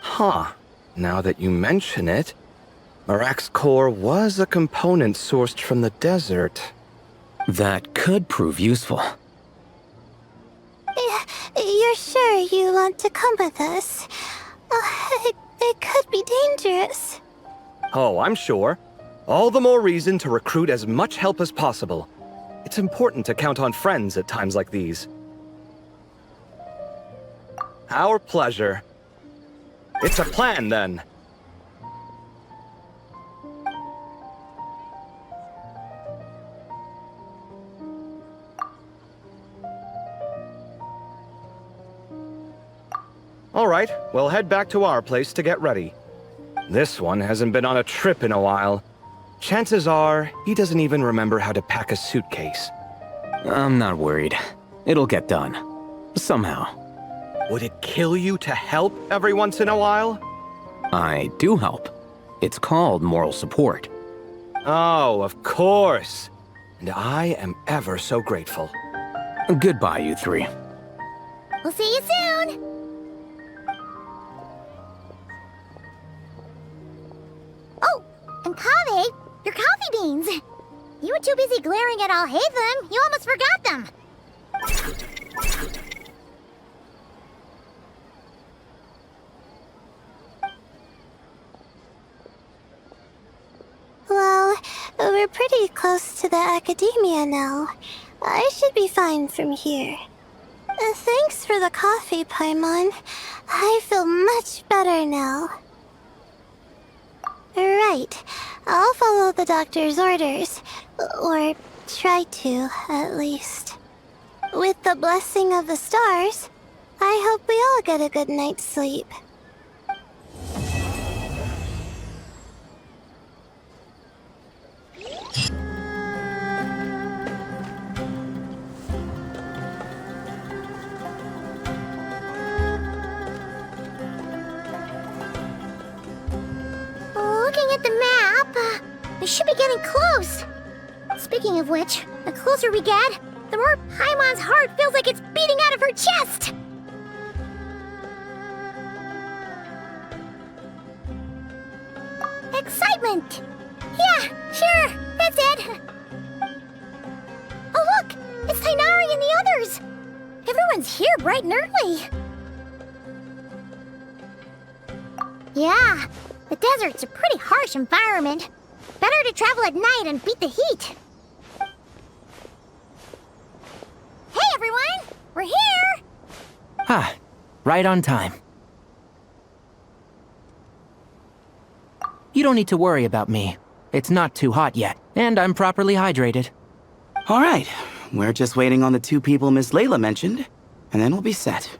Huh. Now that you mention it, Marak's core was a component sourced from the desert. That could prove useful. You're sure you want to come with us? It could be dangerous. Oh, I'm sure. All the more reason to recruit as much help as possible. It's important to count on friends at times like these. Our pleasure. It's a plan, then. All right, we'll head back to our place to get ready. This one hasn't been on a trip in a while. Chances are, he doesn't even remember how to pack a suitcase. I'm not worried. It'll get done. Somehow. Would it kill you to help every once in a while? I do help. It's called moral support. Oh, of course. And I am ever so grateful. Goodbye, you three. We'll see you soon! Oh, and Kaveh, your coffee beans! You were too busy glaring at Alhaitham, you almost forgot them! Well, we're pretty close to the academia now. I should be fine from here. Thanks for the coffee, Paimon. I feel much better now. Right. I'll follow the doctor's orders. Or try to, at least. With the blessing of the stars, I hope we all get a good night's sleep. Looking at the map, we should be getting close. Speaking of which, the closer we get, the more Paimon's heart feels like it's beating out of her chest. Excitement! Yeah, sure, that's it. Oh look, it's Tainari and the others. Everyone's here bright and early. Yeah, the desert's a pretty harsh environment. Better to travel at night and beat the heat. Hey everyone, we're here! Ah, right on time. You don't need to worry about me. It's not too hot yet, and I'm properly hydrated. All right, we're just waiting on the two people Miss Layla mentioned, and then we'll be set.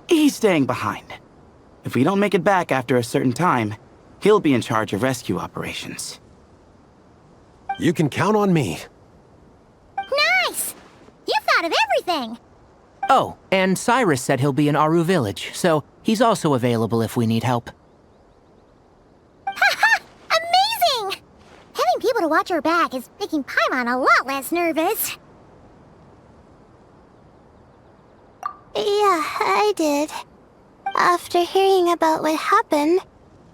He's staying behind. If we don't make it back after a certain time, he'll be in charge of rescue operations. You can count on me. Nice! You thought of everything! Oh, and Cyrus said he'll be in Aru Village, so he's also available if we need help. Haha! Amazing! Having people to watch our back is making Paimon a lot less nervous. Yeah, I did. After hearing about what happened,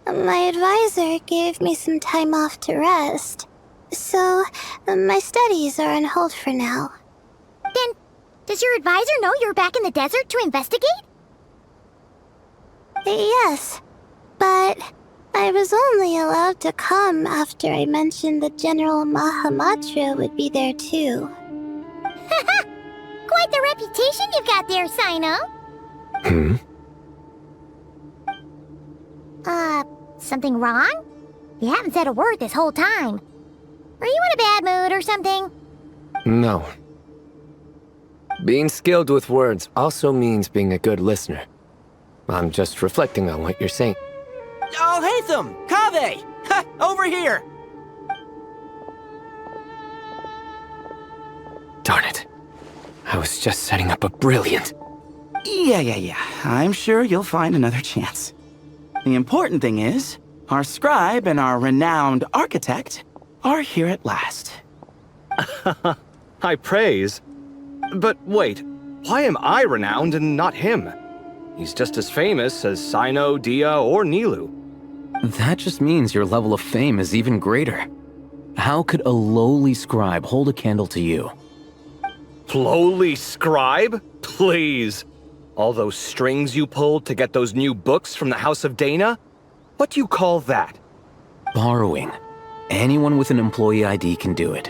my advisor gave me some time off to rest. So, my studies are on hold for now. Then, does your advisor know you're back in the desert to investigate? Yes, but I was only allowed to come after I mentioned that General Mahamatra would be there too. Haha! Quite the reputation you've got there, Sino. Something wrong? You haven't said a word this whole time. Are you in a bad mood or something? No. Being skilled with words also means being a good listener. I'm just reflecting on what you're saying. Oh, Haytham! Kaveh! Ha! Over here! Darn it. I was just setting up a brilliant... Yeah. I'm sure you'll find another chance. The important thing is, our scribe and our renowned architect are here at last. High praise. But wait, why am I renowned and not him? He's just as famous as Sino, Dia, or Nilu. That just means your level of fame is even greater. How could a lowly scribe hold a candle to you? Lowly scribe? Please. All those strings you pulled to get those new books from the House of Dana? What do you call that? Borrowing. Anyone with an employee ID can do it.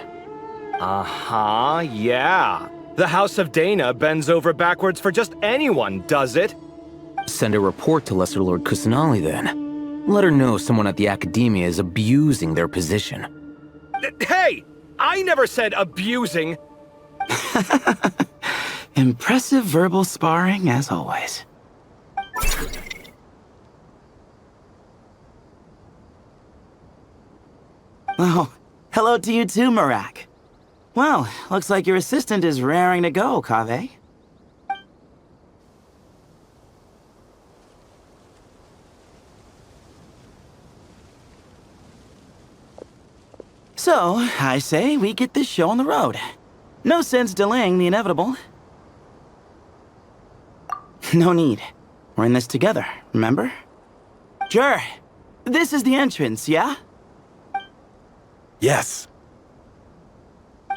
Uh-huh, yeah. The House of Dana bends over backwards for just anyone, does it? Send a report to Lesser Lord Kusanali then. Let her know someone at the Academia is abusing their position. Hey! I never said abusing! Impressive verbal sparring, as always. Oh, hello to you too, Marak. Well, looks like your assistant is raring to go, Kaveh. So, I say we get this show on the road. No sense delaying the inevitable. No need. We're in this together, remember? Sure. This is the entrance, yeah? Yes.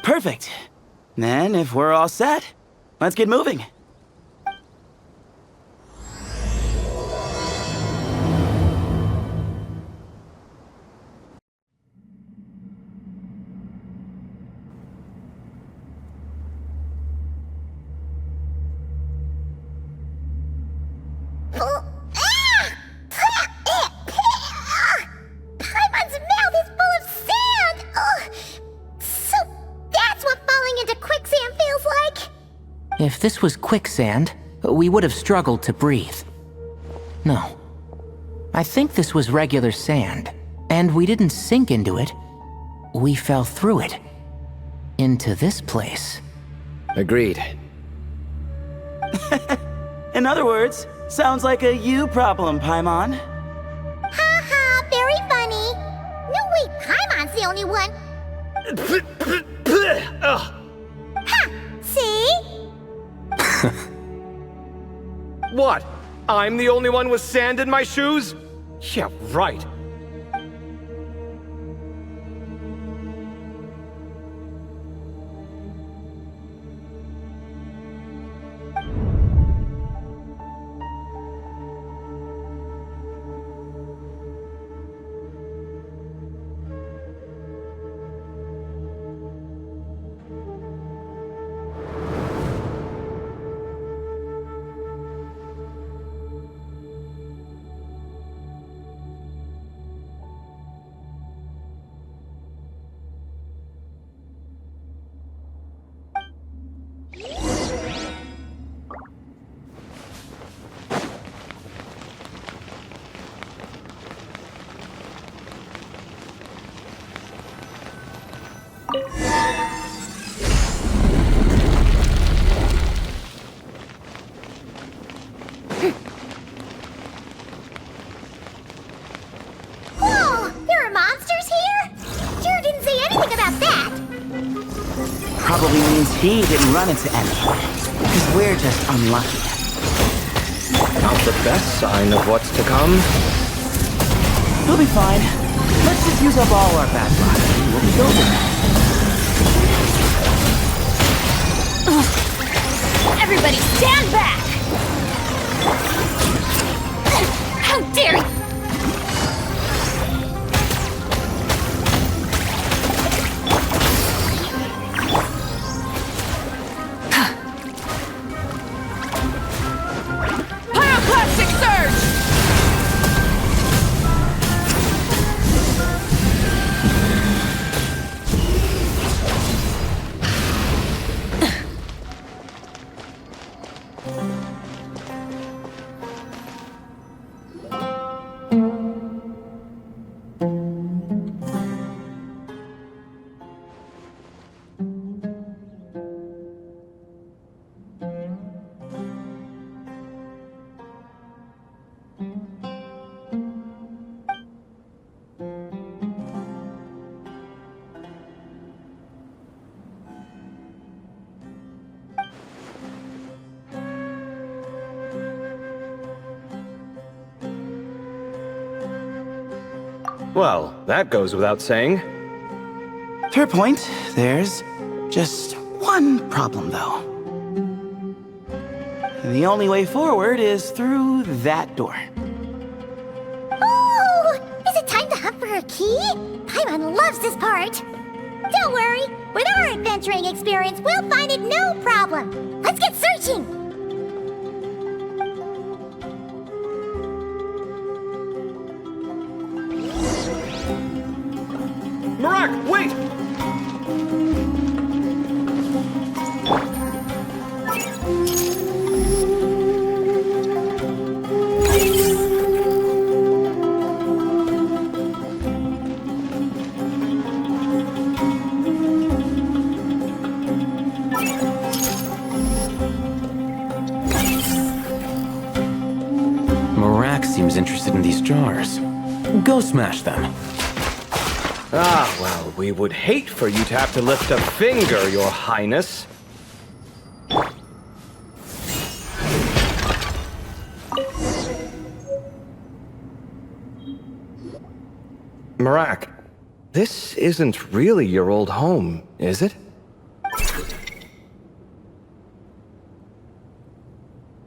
Perfect. Then, if we're all set, let's get moving. Paimon's mouth is full of sand! Ugh. So that's what falling into quicksand feels like? If this was quicksand, we would have struggled to breathe. No. I think this was regular sand, and we didn't sink into it. We fell through it. Into this place. Agreed. In other words, sounds like a you problem, Paimon. Ha ha, very funny. No, wait, Paimon's the only one. Ha! See? What? I'm the only one with sand in my shoes? Yeah, right. Whoa, there are monsters here? Jared didn't say anything about that. Probably means he didn't run into any. Because we're just unlucky. Not the best sign of what's to come. We'll be fine. Let's just use up all our bad luck. We'll be golden. Everybody stand back! How dare you! Pyroclastic surge! Well, that goes without saying. Fair point. There's just one problem, though. The only way forward is through that door. Oh! Is it time to hunt for her key? Paimon loves this part. Don't worry. With our adventuring experience, we'll find it no problem. Let's get searching. Marak, wait! Marak seems interested in these jars. Go smash them. Ah, well, we would hate for you to have to lift a finger, Your Highness. Marak, this isn't really your old home, is it?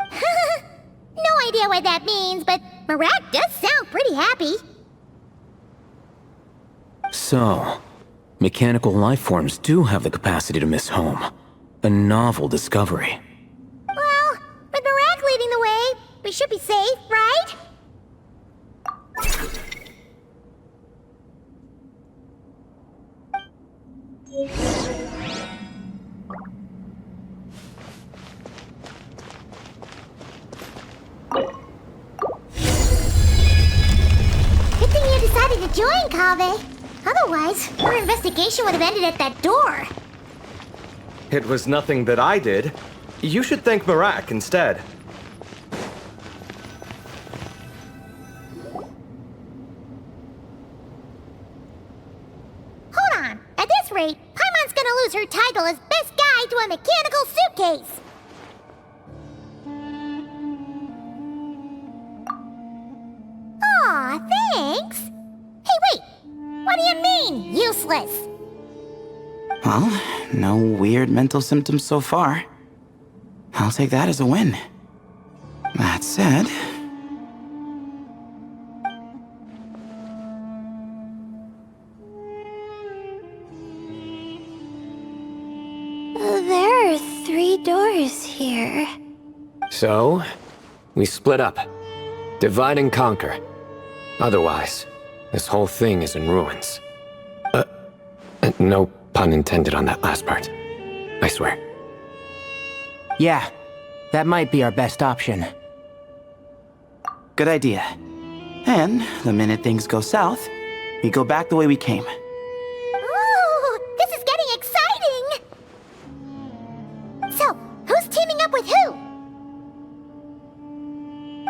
No idea what that means, but Marak does sound pretty happy. So, mechanical life forms do have the capacity to miss home. A novel discovery. Well, with Marak leading the way, we should be safe, right? Good thing you decided to join, Kaveh. Otherwise, our investigation would have ended at that door. It was nothing that I did. You should thank Marak instead. Hold on. At this rate, Paimon's gonna lose her title as best guide to a mechanical suitcase. Aw, thanks. Hey, wait. What do you mean, useless? Well, no weird mental symptoms so far. I'll take that as a win. That said... There are 3 doors here. So, we split up. Divide and conquer. Otherwise, this whole thing is in ruins. No pun intended on that last part. I swear. Yeah, that might be our best option. Good idea. And the minute things go south, we go back the way we came. Ooh, this is getting exciting! So, who's teaming up with who?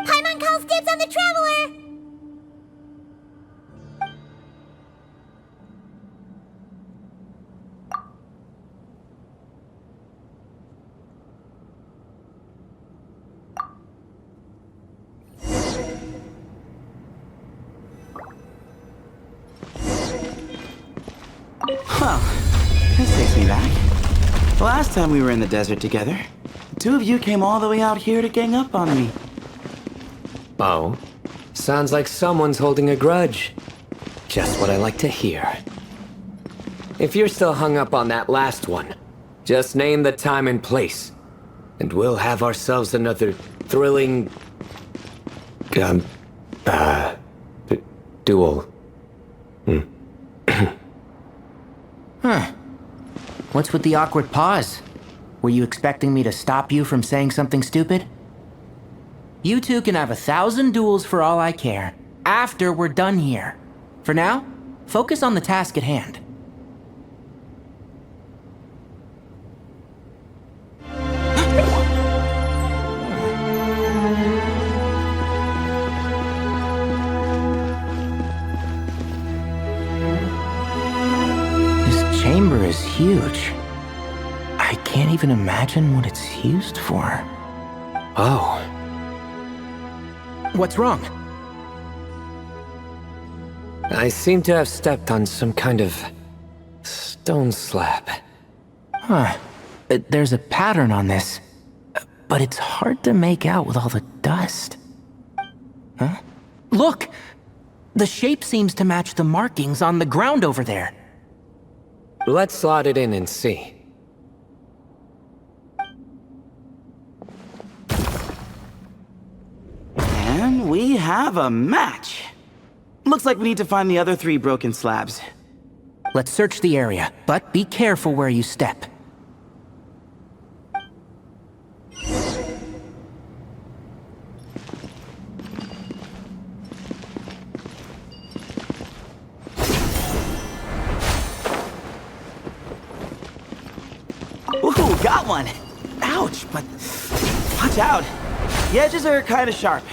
Paimon calls dibs on the Traveler! Well, this takes me back. The last time we were in the desert together, the 2 of you came all the way out here to gang up on me. Oh, sounds like someone's holding a grudge. Just what I like to hear. If you're still hung up on that last one, just name the time and place, and we'll have ourselves another thrilling... duel. Huh. What's with the awkward pause? Were you expecting me to stop you from saying something stupid? You two can have 1,000 duels for all I care, after we're done here. For now, focus on the task at hand. This chamber is huge. I can't even imagine what it's used for. Oh. What's wrong? I seem to have stepped on some kind of stone slab. Huh. There's a pattern on this, but it's hard to make out with all the dust. Huh? Look! The shape seems to match the markings on the ground over there. Let's slot it in and see. And we have a match. Looks like we need to find the other 3 broken slabs. Let's search the area, but be careful where you step. Ooh, got one! Ouch, but watch out. The edges are kind of sharp.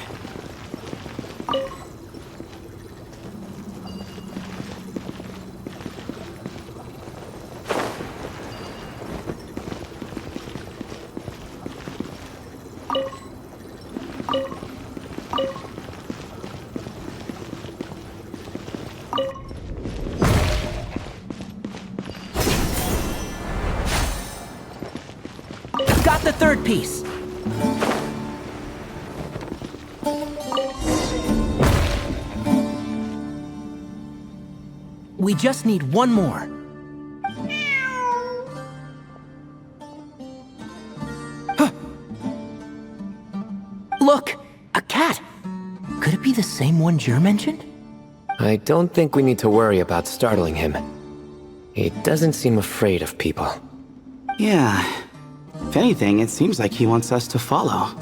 Got the 3rd piece. We just need one more. Huh. Look, a cat. Could it be the same one Jer mentioned? I don't think we need to worry about startling him. He doesn't seem afraid of people. Yeah. If anything, it seems like he wants us to follow.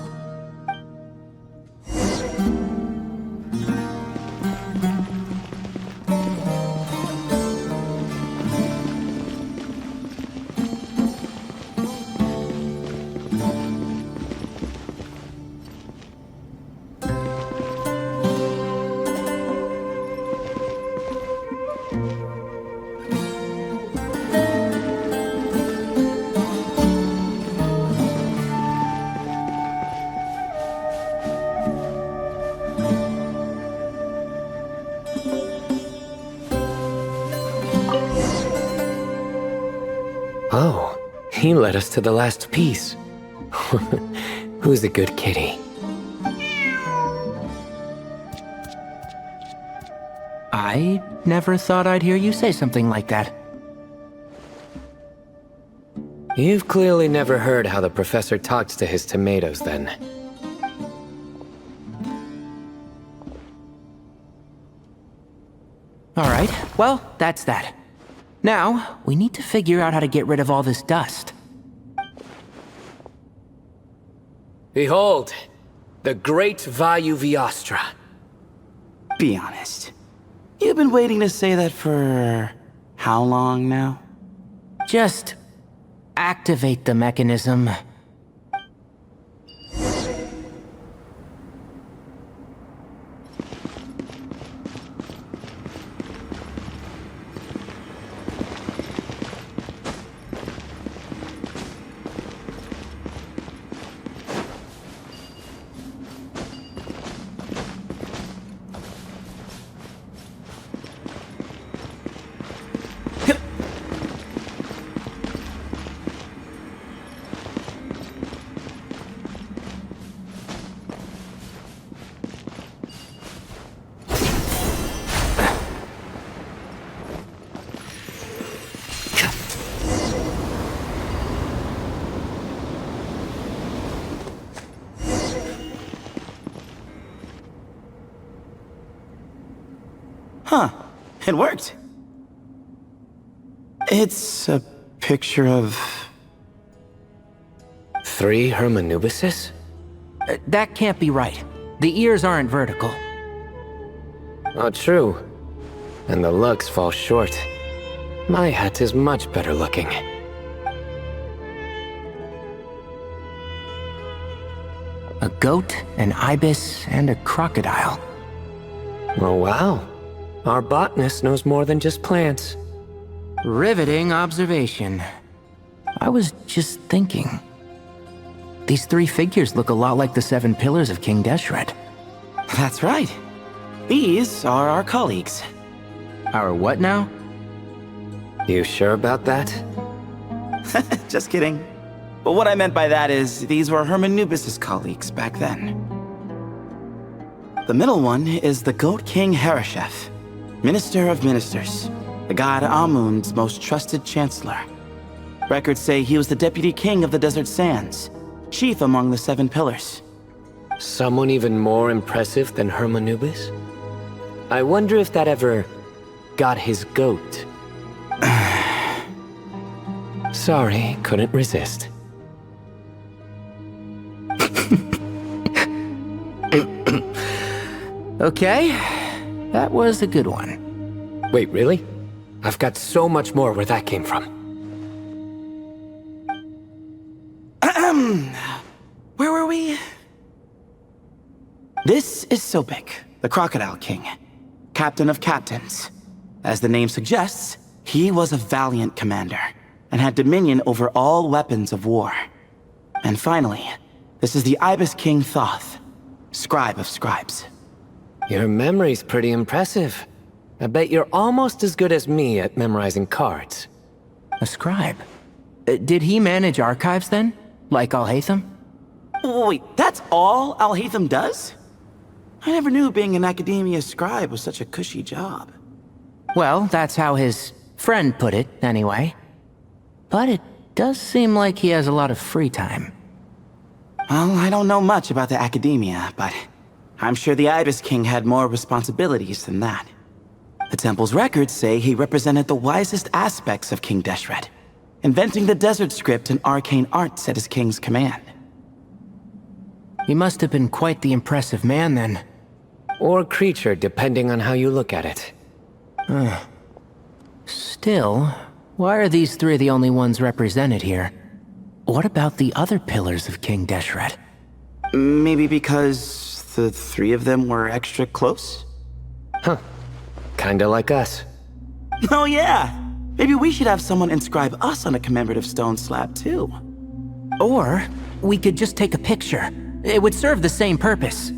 Oh, he led us to the last piece. Who's a good kitty? I never thought I'd hear you say something like that. You've clearly never heard how the professor talks to his tomatoes, then. All right, well, that's that. Now, we need to figure out how to get rid of all this dust. Behold, the great Vayu Viastra. Be honest. You've been waiting to say that for how long now? Just activate the mechanism. Huh. It worked. It's a picture of... 3 Hermanubises? That can't be right. The ears aren't vertical. Oh, true. And the looks fall short. My hat is much better looking. A goat, an ibis, and a crocodile. Oh, wow. Our botanist knows more than just plants. Riveting observation. I was just thinking. These 3 figures look a lot like the 7 pillars of King Deshret. That's right. These are our colleagues. Our what now? You sure about that? Just kidding. But what I meant by that is, these were Hermanubis' colleagues back then. The middle one is the Goat King Hereshef, Minister of Ministers, the god Amun's most trusted chancellor. Records say he was the deputy king of the Desert Sands, chief among the 7 pillars. Someone even more impressive than Hermanubis? I wonder if that ever got his goat. Sorry, couldn't resist. Okay, that was a good one. Wait, really? I've got so much more where that came from. Where were we? This is Sobek, the Crocodile King, captain of captains. As the name suggests, he was a valiant commander and had dominion over all weapons of war. And finally, this is the Ibis King Thoth, scribe of scribes. Your memory's pretty impressive. I bet you're almost as good as me at memorizing cards. A scribe? Did he manage archives then? Like Alhaitham? Wait, that's all Alhaitham does? I never knew being an academia scribe was such a cushy job. Well, that's how his friend put it, anyway. But it does seem like he has a lot of free time. Well, I don't know much about the academia, but I'm sure the Ibis King had more responsibilities than that. The temple's records say he represented the wisest aspects of King Deshret, inventing the desert script and arcane arts at his king's command. He must have been quite the impressive man then. Or creature, depending on how you look at it. Still, why are these 3 the only ones represented here? What about the other pillars of King Deshret? Maybe because the 3 of them were extra close? Huh. Kinda like us. Oh yeah! Maybe we should have someone inscribe us on a commemorative stone slab too. Or, we could just take a picture. It would serve the same purpose.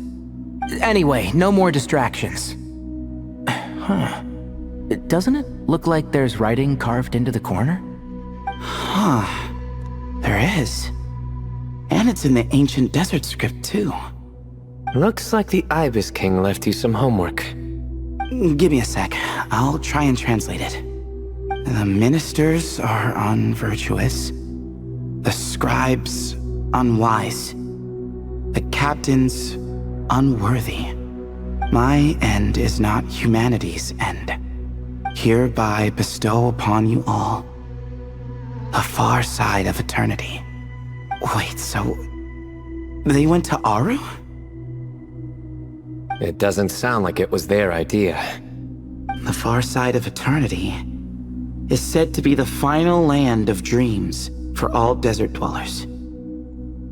Anyway, no more distractions. Huh. Doesn't it look like there's writing carved into the corner? Huh. There is. And it's in the ancient desert script too. Looks like the Ibis King left you some homework. Give me a sec. I'll try and translate it. The ministers are unvirtuous. The scribes, unwise. The captains, unworthy. My end is not humanity's end. Hereby bestow upon you all the far side of eternity. Wait, so they went to Aru? It doesn't sound like it was their idea. The far side of eternity is said to be the final land of dreams for all desert dwellers.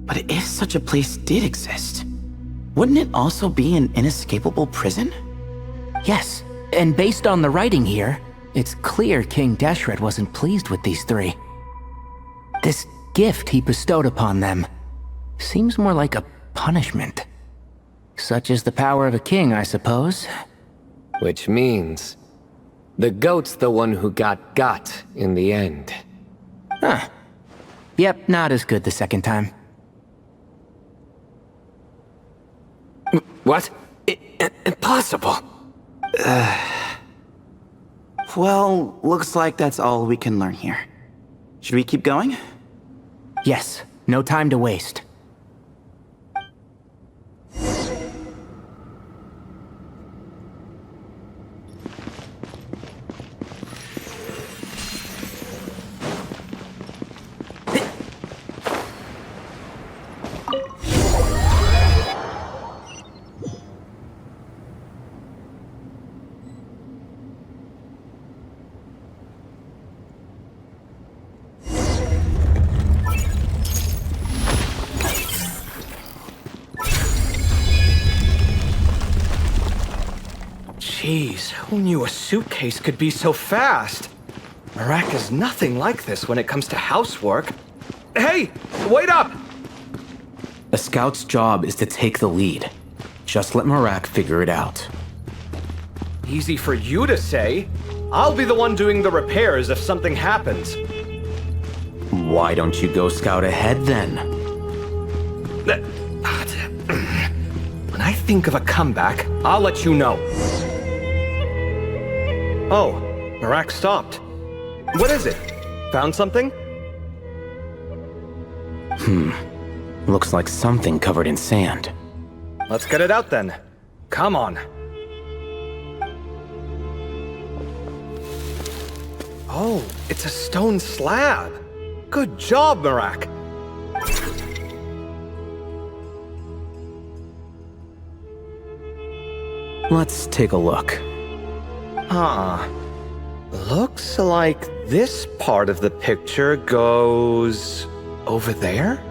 But if such a place did exist, wouldn't it also be an inescapable prison? Yes, and based on the writing here, it's clear King Deshret wasn't pleased with these 3. This gift he bestowed upon them seems more like a punishment. Such is the power of a king, I suppose. Which means the goat's the one who got in the end. Huh. Yep, not as good the second time. What? Impossible. Well, looks like that's all we can learn here. Should we keep going? Yes, no time to waste. Jeez, who knew a suitcase could be so fast? Marak is nothing like this when it comes to housework. Hey, wait up! A scout's job is to take the lead. Just let Marak figure it out. Easy for you to say. I'll be the one doing the repairs if something happens. Why don't you go scout ahead then? When I think of a comeback, I'll let you know. Oh, Marak stopped. What is it? Found something? Looks like something covered in sand. Let's get it out then. Come on. Oh, it's a stone slab. Good job, Marak. Let's take a look. Looks like this part of the picture goes over there?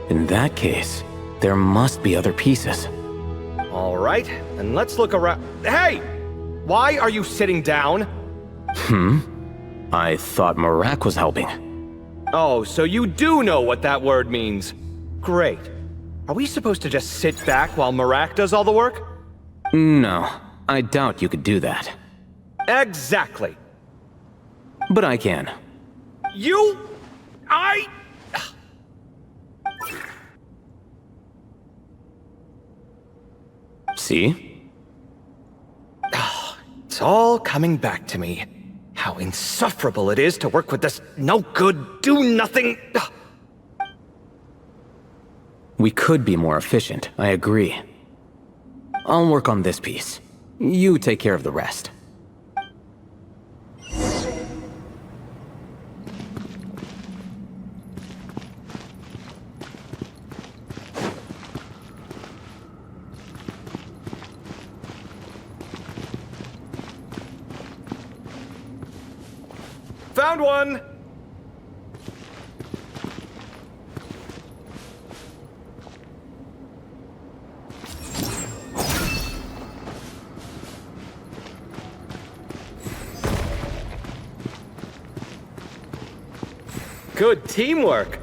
In that case, there must be other pieces. All right, and let's look around. Hey! Why are you sitting down? I thought Marak was helping. Oh, so you do know what that word means. Great. Are we supposed to just sit back while Marak does all the work? No, I doubt you could do that. Exactly. But I can. See? It's all coming back to me. How insufferable it is to work with this no-good, do-nothing... We could be more efficient, I agree. I'll work on this piece. You take care of the rest. Found one! Good teamwork!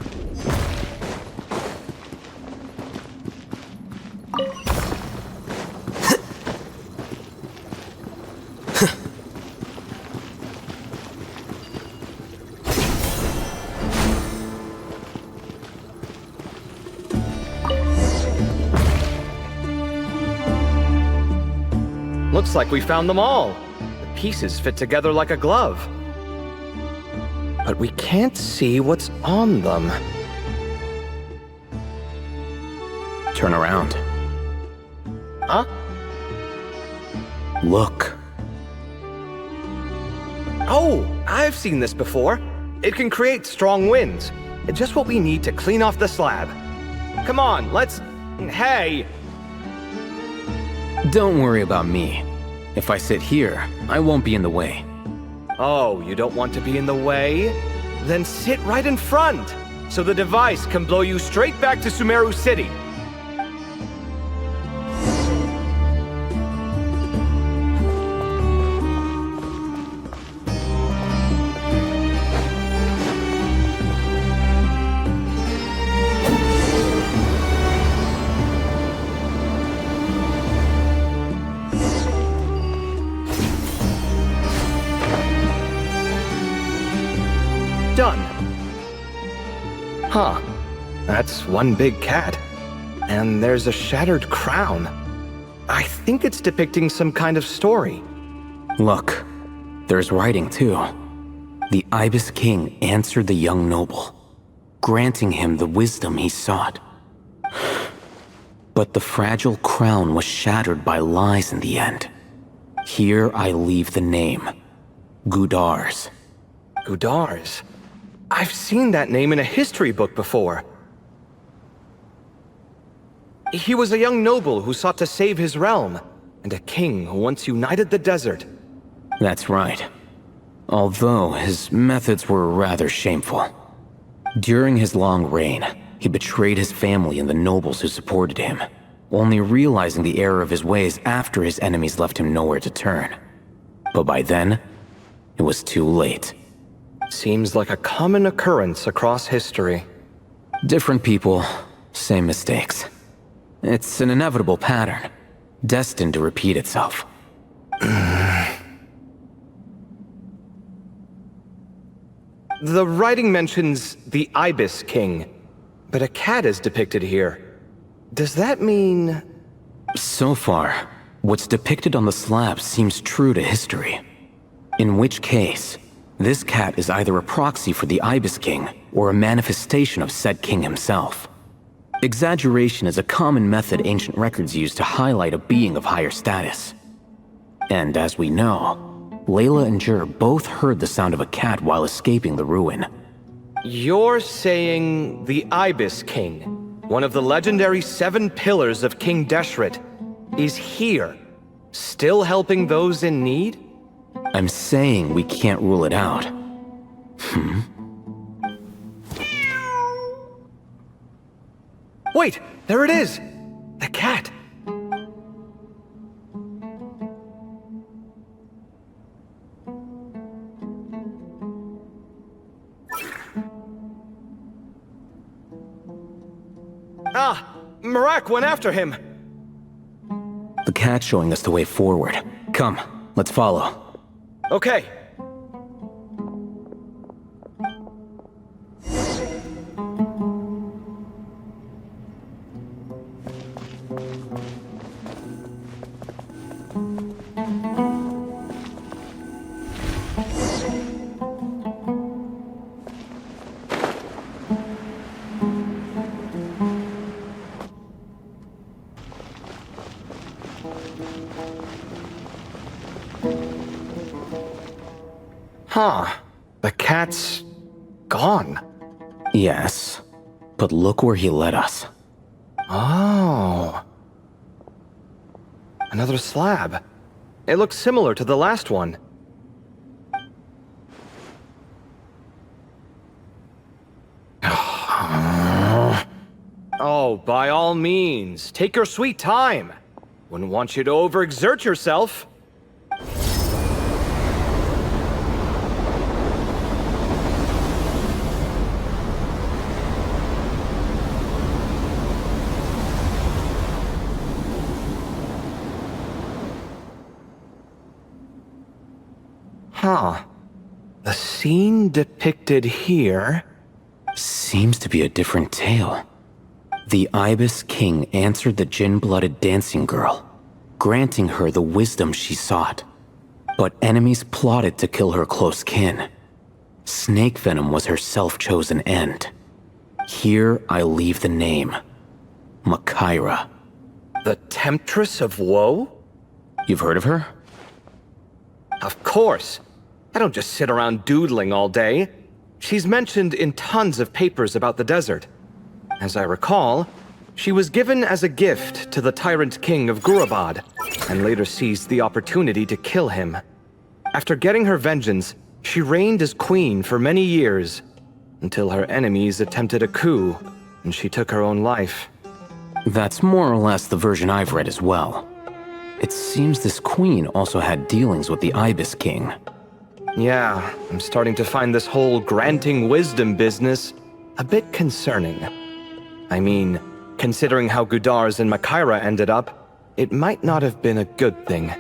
Looks like we found them all. The pieces fit together like a glove. But we can't see what's on them. Turn around. Huh? Look. Oh, I've seen this before. It can create strong winds. It's just what we need to clean off the slab. Come on, let's... Hey! Don't worry about me. If I sit here, I won't be in the way. Oh, you don't want to be in the way? Then sit right in front, so the device can blow you straight back to Sumeru City. Done. Huh. That's one big cat. And there's a shattered crown. I think it's depicting some kind of story. Look, there's writing too. The Ibis King answered the young noble, granting him the wisdom he sought. But the fragile crown was shattered by lies in the end. Here I leave the name, Gudars. Gudars? I've seen that name in a history book before. He was a young noble who sought to save his realm, and a king who once united the desert. That's right. Although his methods were rather shameful. During his long reign, he betrayed his family and the nobles who supported him, only realizing the error of his ways after his enemies left him nowhere to turn. But by then, it was too late. Seems like a common occurrence across history. Different people, same mistakes. It's an inevitable pattern, destined to repeat itself. The writing mentions the Ibis King, but a cat is depicted here. Does that mean... So far, what's depicted on the slab seems true to history. In which case, this cat is either a proxy for the Ibis King or a manifestation of said king himself. Exaggeration is a common method ancient records use to highlight a being of higher status. And as we know, Layla and Jur both heard the sound of a cat while escaping the ruin. You're saying the Ibis King, one of the legendary 7 pillars of King Deshret, is here, still helping those in need? I'm saying we can't rule it out. Wait, there it is! The cat! Ah! Marak went after him! The cat's showing us the way forward. Come, let's follow. Okay. Huh. The cat's... gone. Yes, but look where he led us. Oh. Another slab. It looks similar to the last one. Oh, by all means, take your sweet time. Wouldn't want you to overexert yourself. Huh. The scene depicted here... Seems to be a different tale. The Ibis King answered the gin-blooded dancing girl, granting her the wisdom she sought. But enemies plotted to kill her close kin. Snake venom was her self-chosen end. Here I leave the name. Makaira. The Temptress of Woe? You've heard of her? Of course. I don't just sit around doodling all day. She's mentioned in tons of papers about the desert. As I recall, she was given as a gift to the tyrant king of Gurabad, and later seized the opportunity to kill him. After getting her vengeance, she reigned as queen for many years, until her enemies attempted a coup, and she took her own life. That's more or less the version I've read as well. It seems this queen also had dealings with the Ibis King. Yeah, I'm starting to find this whole granting wisdom business a bit concerning. I mean, considering how Gudars and Makaira ended up, it might not have been a good thing.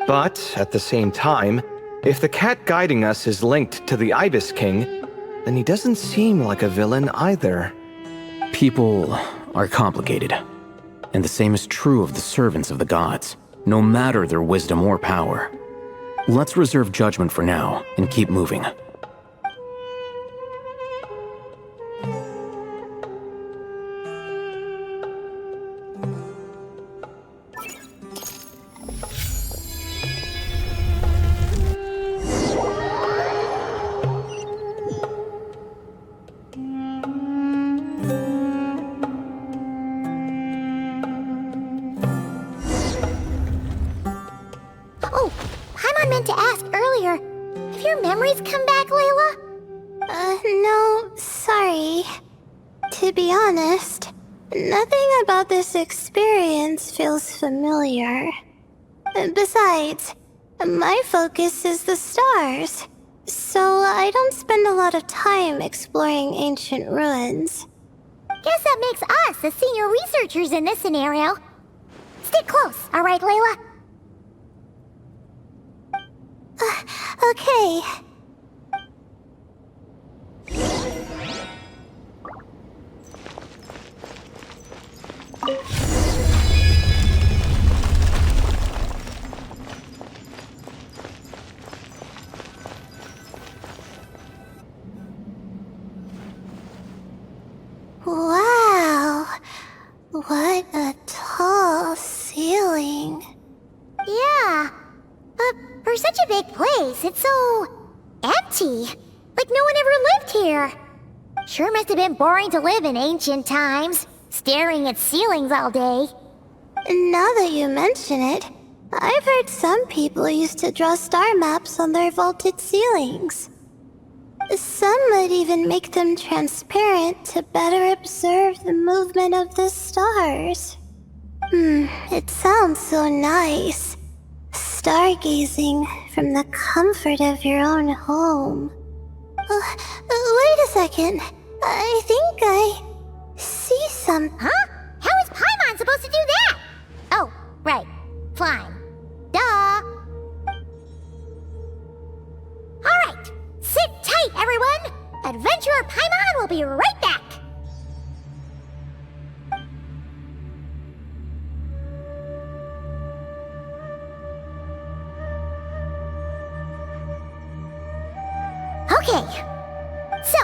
But, at the same time, if the cat guiding us is linked to the Ibis King, then he doesn't seem like a villain either. People are complicated. And the same is true of the servants of the gods, no matter their wisdom or power. Let's reserve judgment for now and keep moving. I meant to ask earlier. Have your memories come back, Layla? No, sorry. To be honest, nothing about this experience feels familiar. Besides, my focus is the stars. So I don't spend a lot of time exploring ancient ruins. Guess that makes us the senior researchers in this scenario. Stick close, alright, Layla? Okay. Wow, what a tall ceiling. Yeah, but for such a big place, it's so empty. Like no one ever lived here. Sure must have been boring to live in ancient times, staring at ceilings all day. Now that you mention it, I've heard some people used to draw star maps on their vaulted ceilings. Some might even make them transparent to better observe the movement of the stars. It sounds so nice. Stargazing from the comfort of your own home. Wait a second. I think I see some... Huh? How is Paimon supposed to do that? Oh, right. Flying. Duh. Alright. Sit tight, everyone! Adventurer Paimon will be right back! Okay, so,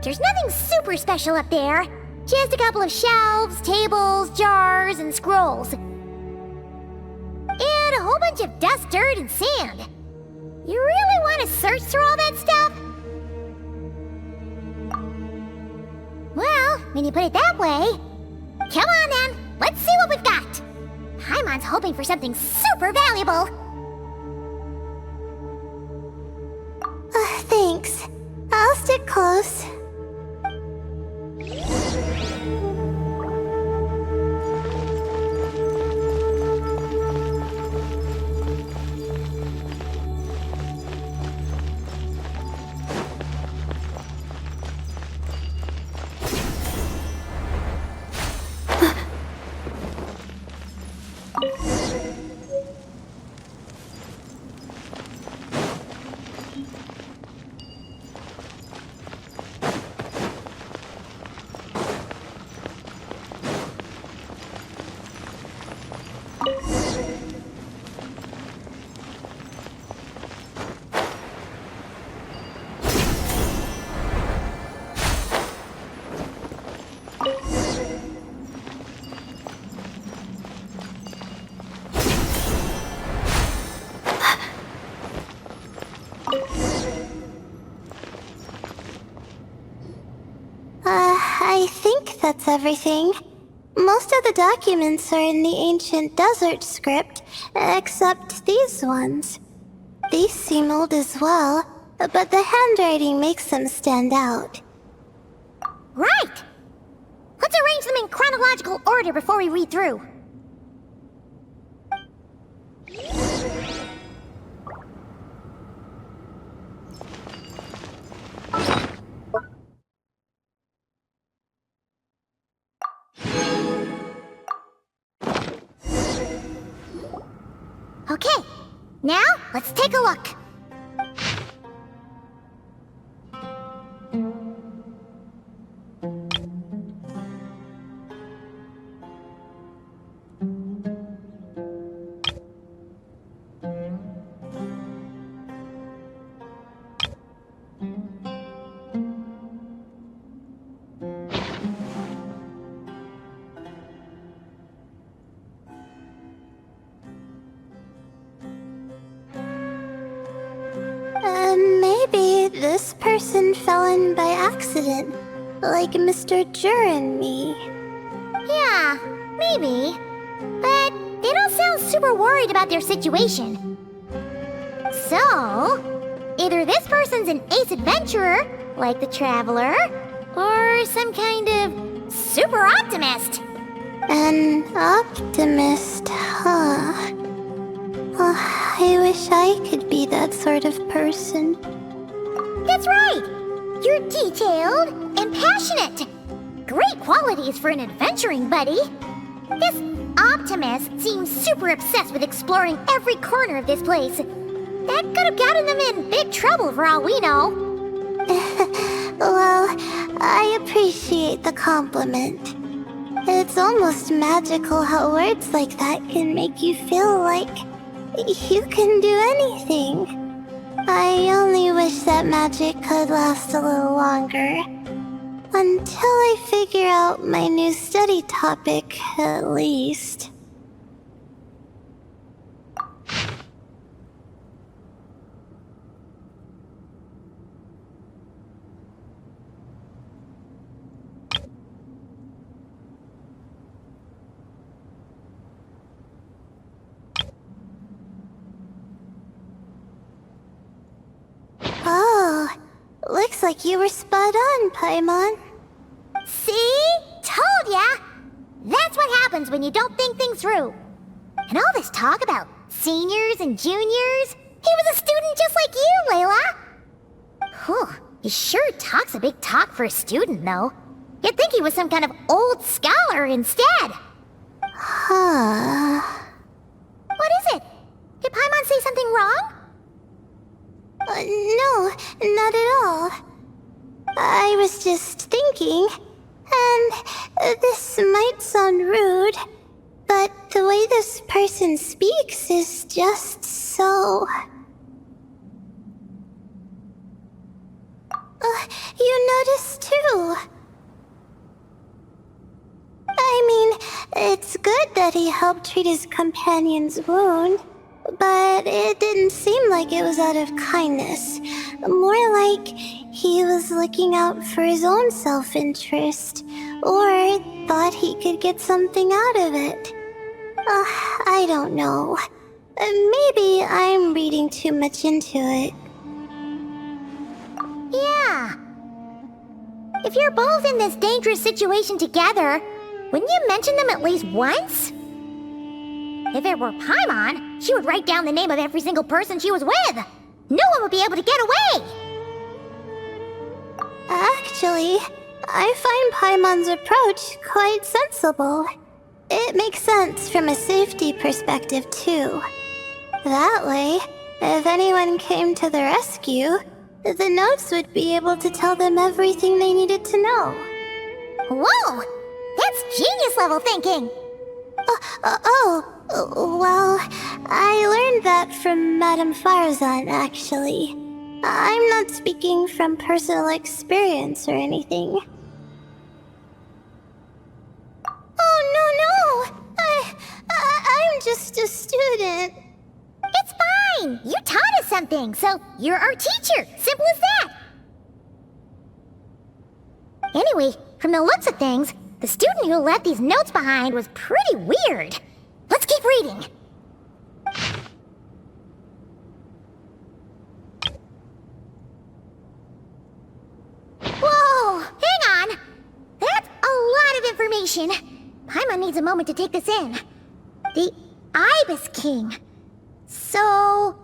there's nothing super special up there. Just a couple of shelves, tables, jars, and scrolls. And a whole bunch of dust, dirt, and sand. You really want to search through all that stuff? Well, when you put it that way... Come on then, let's see what we've got. Paimon's hoping for something super valuable. Thanks. I'll stick close. I think that's everything. Most of the documents are in the ancient desert script, except these ones. These seem old as well, but the handwriting makes them stand out. Right! Let's arrange them in chronological order before we read through. Okay, now let's take a look. Maybe this person fell in by accident, like Mr. Jur and me. Yeah, maybe. But they don't sound super worried about their situation. So, either this person's an ace adventurer, like the Traveler, or some kind of super optimist. An optimist, huh? Oh, I wish I could be that sort of person. That's right! You're detailed and passionate. Great qualities for an adventuring buddy. This optimist seems super obsessed with exploring every corner of this place. That could have gotten them in big trouble for all we know. Well, I appreciate the compliment. It's almost magical how words like that can make you feel like you can do anything. I only wish that magic could last a little longer. Until I figure out my new study topic, at least. Oh, looks like you were spot on, Paimon. See? Told ya! That's what happens when you don't think things through. And all this talk about seniors and juniors, he was a student just like you, Layla! Whew, he sure talks a big talk for a student, though. You'd think he was some kind of old scholar instead. Huh. What is it? Did Paimon say something wrong? No, not at all. I was just thinking, and this might sound rude, but the way this person speaks is just so... you noticed too. I mean, it's good that he helped treat his companion's wound, but it didn't seem like it was out of kindness. More like he was looking out for his own self-interest, or thought he could get something out of it. I don't know. Maybe I'm reading too much into it. Yeah. If you're both in this dangerous situation together, wouldn't you mention them at least once? If it were Paimon, she would write down the name of every single person she was with. No one would be able to get away. Actually, I find Paimon's approach quite sensible. It makes sense from a safety perspective, too. That way, if anyone came to the rescue, the notes would be able to tell them everything they needed to know. Whoa! That's genius-level thinking! Well, I learned that from Madame Farzan, actually. I'm not speaking from personal experience or anything. Oh, no! I'm just a student. It's fine! You taught us something, so you're our teacher. Simple as that. Anyway, from the looks of things, the student who left these notes behind was pretty weird. Let's keep reading. Whoa! Hang on! That's a lot of information. Paimon needs a moment to take this in. The Ibis King. So...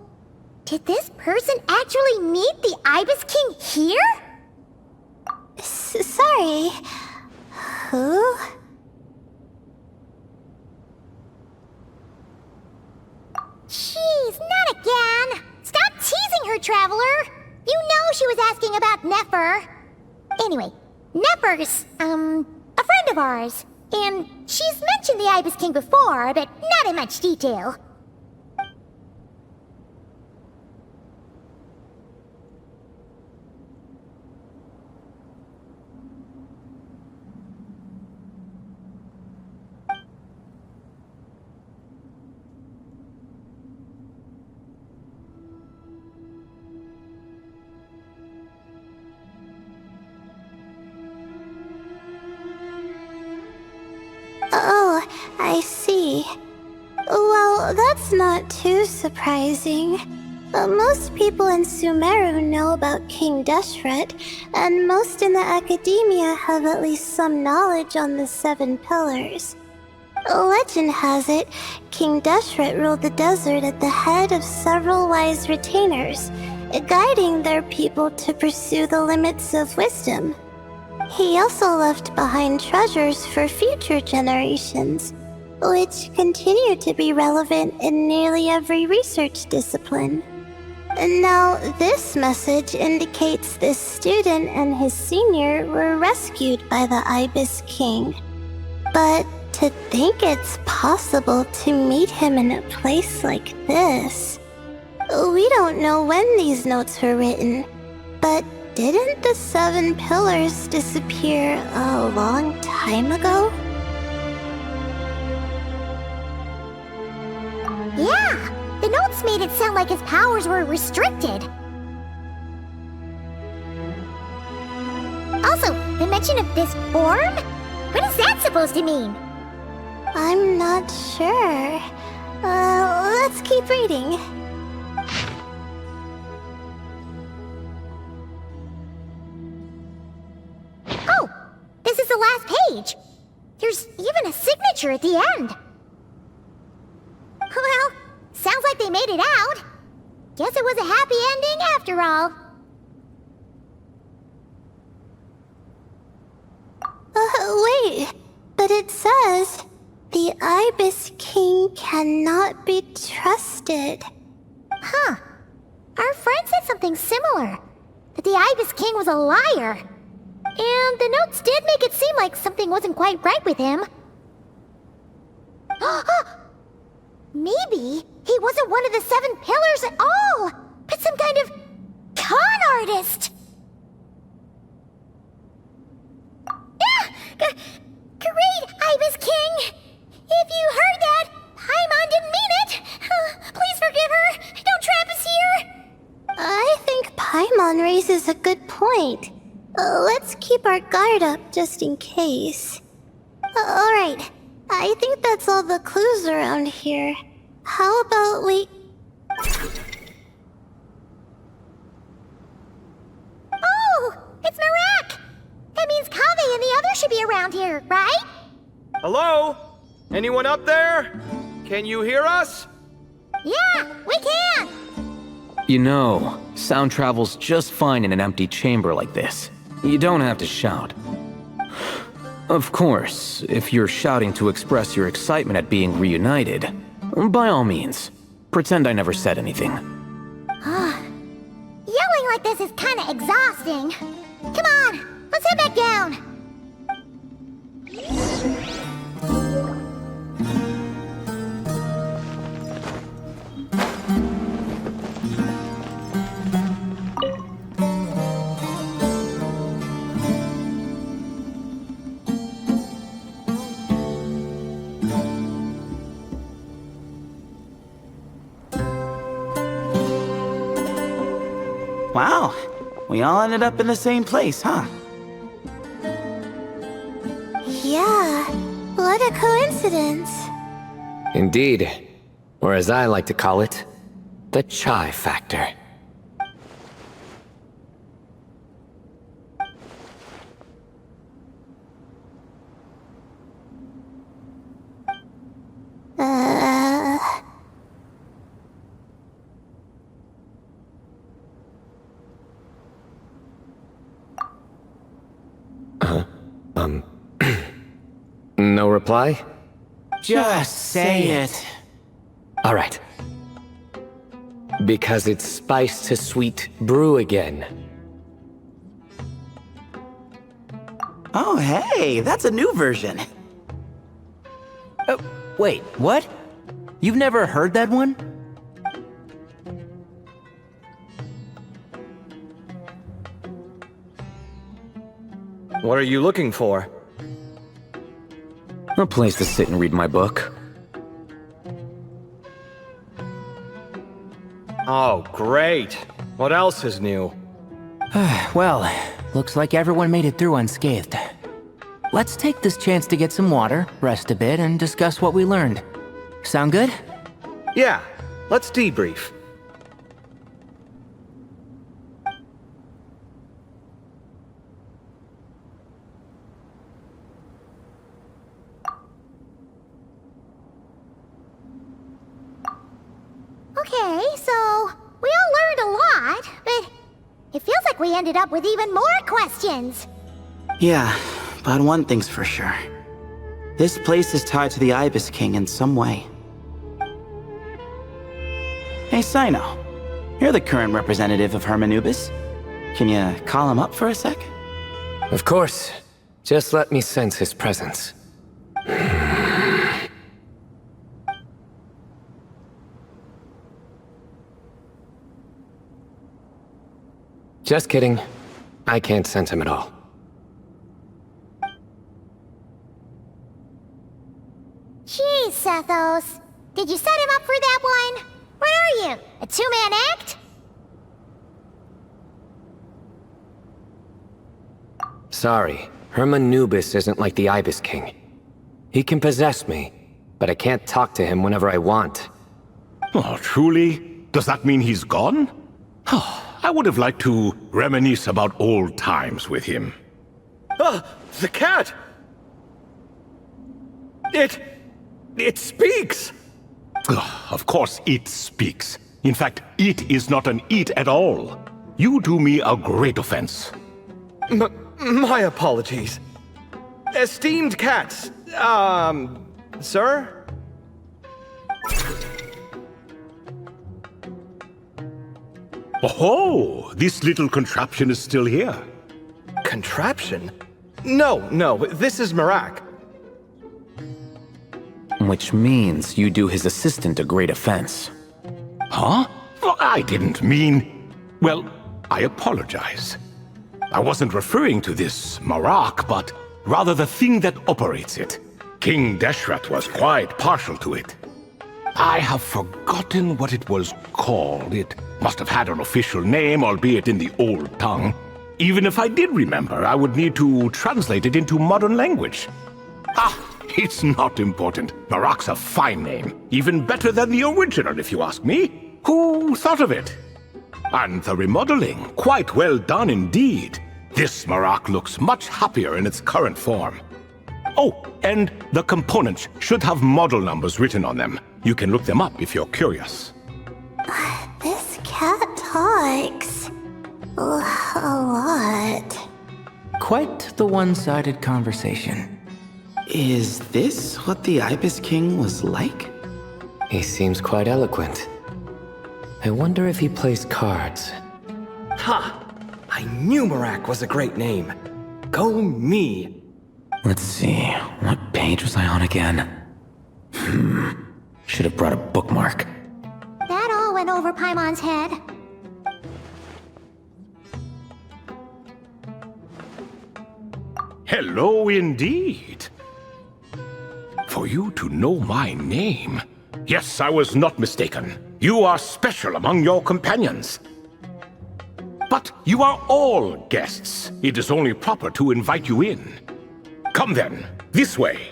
did this person actually meet the Ibis King here? Sorry. Who? Jeez, not again! Stop teasing her, Traveler! You know she was asking about Nefer. Anyway, Nefer's, a friend of ours. And she's mentioned the Ibis King before, but not in much detail. Oh, I see. Well, that's not too surprising. Most people in Sumeru know about King Deshret, and most in the academia have at least some knowledge on the 7 pillars. Legend has it, King Deshret ruled the desert at the head of several wise retainers, guiding their people to pursue the limits of wisdom. He also left behind treasures for future generations, which continue to be relevant in nearly every research discipline. Now, this message indicates this student and his senior were rescued by the Ibis King. But to think it's possible to meet him in a place like this... We don't know when these notes were written, but didn't the 7 pillars disappear a long time ago? Yeah! The notes made it sound like his powers were restricted. Also, the mention of this form? What is that supposed to mean? I'm not sure. Let's keep reading. Oh! This is the last page! There's even a signature at the end! Well, sounds like they made it out. Guess it was a happy ending after all. Wait, but it says, the Ibis King cannot be trusted. Huh. Our friend said something similar. That the Ibis King was a liar. And the notes did make it seem like something wasn't quite right with him. Maybe he wasn't one of the 7 pillars at all, but some kind of con artist. Great, Ibis King! If you heard that, Paimon didn't mean it! Please forgive her! Don't trap us here! I think Paimon raises a good point. Let's keep our guard up just in case. Alright, I think that's all the clues around here. How about we... Oh! It's Marak! That means Kaveh and the others should be around here, right? Hello? Anyone up there? Can you hear us? Yeah, we can! You know, sound travels just fine in an empty chamber like this. You don't have to shout. Of course, if you're shouting to express your excitement at being reunited, by all means, pretend I never said anything. Yelling like this is kinda exhausting. Come on, let's head back down. Wow, we all ended up in the same place, huh? Yeah, what a coincidence. Indeed. Or as I like to call it, the chai factor. No reply? Just say it. All right. Because it's spice to sweet brew again. Oh, hey, that's a new version. Wait, what? You've never heard that one? What are you looking for? A place to sit and read my book. Oh, great. What else is new? Well, looks like everyone made it through unscathed. Let's take this chance to get some water, rest a bit, and discuss what we learned. Sound good? Yeah, let's debrief. Okay, so we all learned a lot, but like we ended up with even more questions. Yeah, but one thing's for sure. This place is tied to the Ibis King in some way. Hey, Sino. You're the current representative of Hermanubis. Can you call him up for a sec? Of course. Just let me sense his presence. Just kidding. I can't sense him at all. Jeez, Sethos. Did you set him up for that one? What are you, a two-man act? Sorry, Hermanubis isn't like the Ibis King. He can possess me, but I can't talk to him whenever I want. Oh, truly? Does that mean he's gone? I would have liked to reminisce about old times with him. Ah, the cat! It speaks! Of course it speaks. In fact, it is not an it at all. You do me a great offense. My apologies. Esteemed cats, sir? Oh, this little contraption is still here. Contraption? No, this is Marak. Which means you do his assistant a great offense. Huh? Well, I didn't mean... Well, I apologize. I wasn't referring to this Marak, but rather the thing that operates it. King Deshret was quite partial to it. I have forgotten what it was called. It must have had an official name, albeit in the old tongue. Even if I did remember, I would need to translate it into modern language. It's not important. Marak's a fine name. Even better than the original, if you ask me. Who thought of it? And the remodeling, quite well done indeed. This Marak looks much happier in its current form. Oh, and the components should have model numbers written on them. You can look them up if you're curious. This cat talks a lot. Quite the one-sided conversation. Is this what the Ibis King was like? He seems quite eloquent. I wonder if he plays cards. Ha! I knew Marak was a great name. Go me! Let's see, what page was I on again? Should have brought a bookmark. That all went over Paimon's head. Hello indeed. For you to know my name. Yes, I was not mistaken. You are special among your companions. But you are all guests. It is only proper to invite you in. Come then, this way.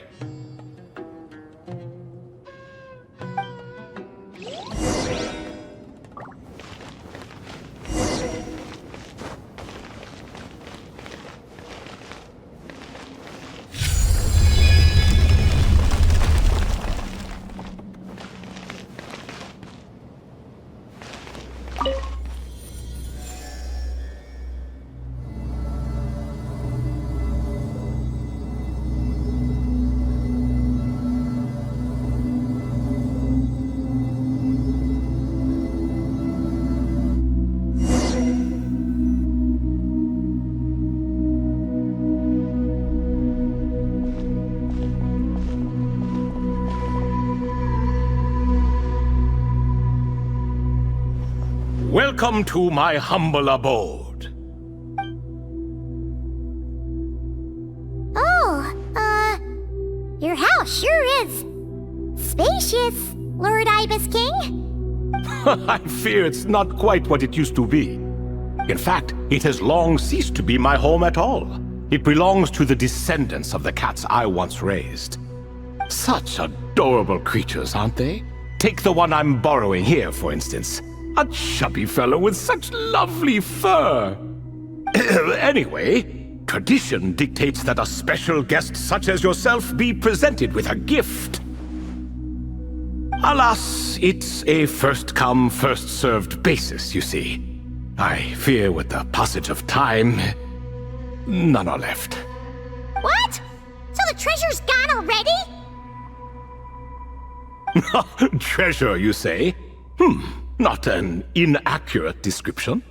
Welcome to my humble abode. Your house sure is spacious, Lord Ibis King. I fear it's not quite what it used to be. In fact, it has long ceased to be my home at all. It belongs to the descendants of the cats I once raised. Such adorable creatures, aren't they? Take the one I'm borrowing here, for instance. A chubby fellow with such lovely fur. Anyway, tradition dictates that a special guest such as yourself be presented with a gift. Alas, it's a first-come, first-served basis, you see. I fear with the passage of time, none are left. What? So the treasure's gone already? Treasure, you say? Not an inaccurate description.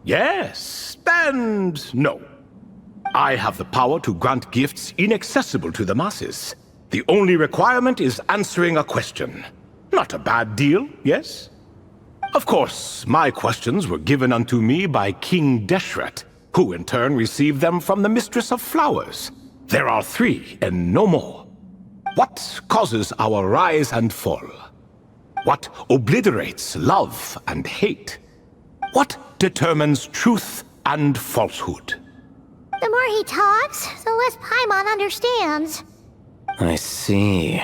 Yes, and no. I have the power to grant gifts inaccessible to the masses. The only requirement is answering a question. Not a bad deal, yes? Of course, my questions were given unto me by King Deshret, who in turn received them from the Mistress of Flowers. There are 3 and no more. What causes our rise and fall? What obliterates love and hate? What determines truth and falsehood? The more he talks, the less Paimon understands. I see.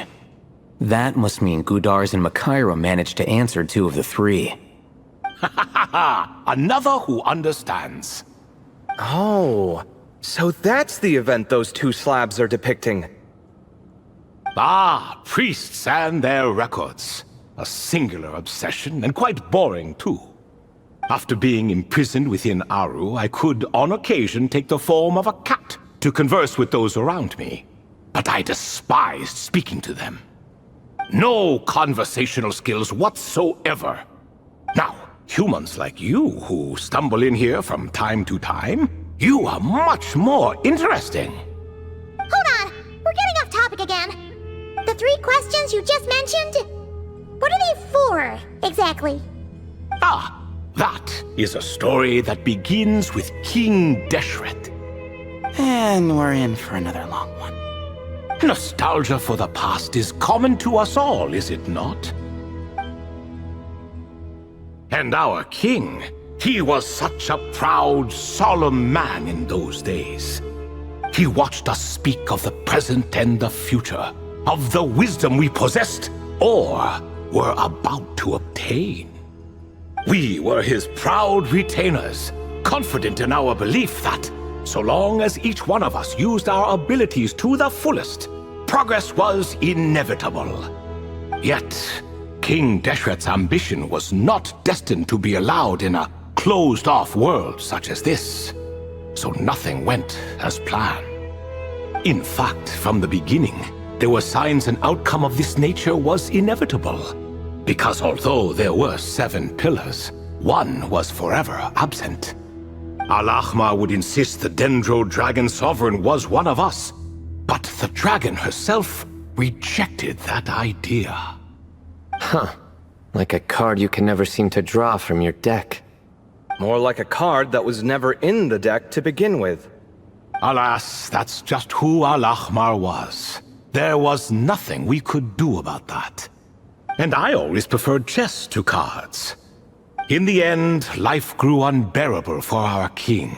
That must mean Gudars and Makaira managed to answer 2 of the 3. Another who understands. Oh, so that's the event those 2 slabs are depicting. Ah, priests and their records. A singular obsession, and quite boring too. After being imprisoned within Aru, I could, on occasion, take the form of a cat to converse with those around me. But I despised speaking to them. No conversational skills whatsoever. Now, humans like you who stumble in here from time to time, you are much more interesting. Hold on, we're getting off topic again. The 3 questions you just mentioned? What are they for, exactly? Ah, that is a story that begins with King Deshret. And we're in for another long one. Nostalgia for the past is common to us all, is it not? And our king, he was such a proud, solemn man in those days. He watched us speak of the present and the future, of the wisdom we possessed or were about to obtain. We were his proud retainers, confident in our belief that, so long as each one of us used our abilities to the fullest, progress was inevitable. Yet, King Deshret's ambition was not destined to be allowed in a closed-off world such as this, so nothing went as planned. In fact, from the beginning, there were signs an outcome of this nature was inevitable, because although there were 7 pillars, one was forever absent. Al-Ahmar would insist the Dendro Dragon Sovereign was one of us, but the dragon herself rejected that idea. Huh. Like a card you can never seem to draw from your deck. More like a card that was never in the deck to begin with. Alas, that's just who Al-Ahmar was. There was nothing we could do about that. And I always preferred chess to cards. In the end, life grew unbearable for our king.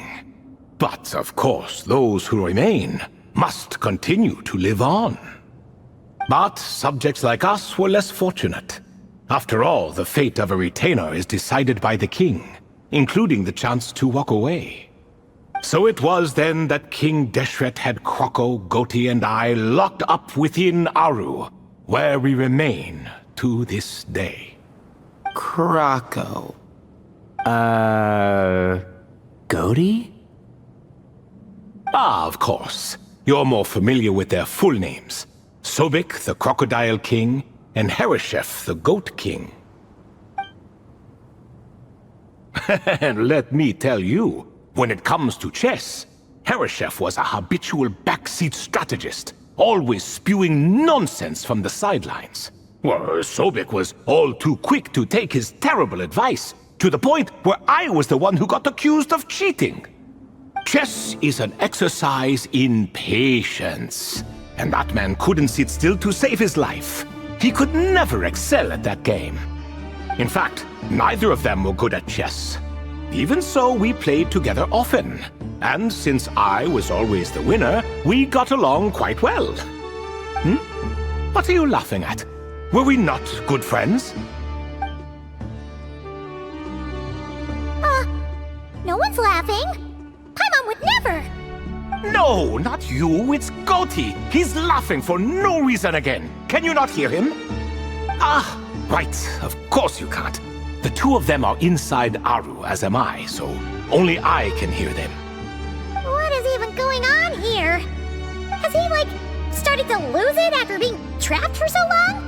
But, of course, those who remain must continue to live on. But subjects like us were less fortunate. After all, the fate of a retainer is decided by the king, including the chance to walk away. So it was then that King Deshret had Kroko, Goti, and I locked up within Aru, where we remain to this day. Kroko. Goti? Ah, of course. You're more familiar with their full names. Sobek, the Crocodile King, and Hereshef, the Goat King. And let me tell you, when it comes to chess, Hereshef was a habitual backseat strategist, always spewing nonsense from the sidelines. Well, Sobek was all too quick to take his terrible advice, to the point where I was the one who got accused of cheating. Chess is an exercise in patience, and that man couldn't sit still to save his life. He could never excel at that game. In fact, neither of them were good at chess. Even so, we played together often, and since I was always the winner, we got along quite well. What are you laughing at? Were we not good friends? No one's laughing. Paimon would never. No, not you, it's Goti. He's laughing for no reason again. Can you not hear him? Ah, right, of course you can't. The two of them are inside Aru, as am I, so only I can hear them. What is even going on here? Has he, like, started to lose it after being trapped for so long?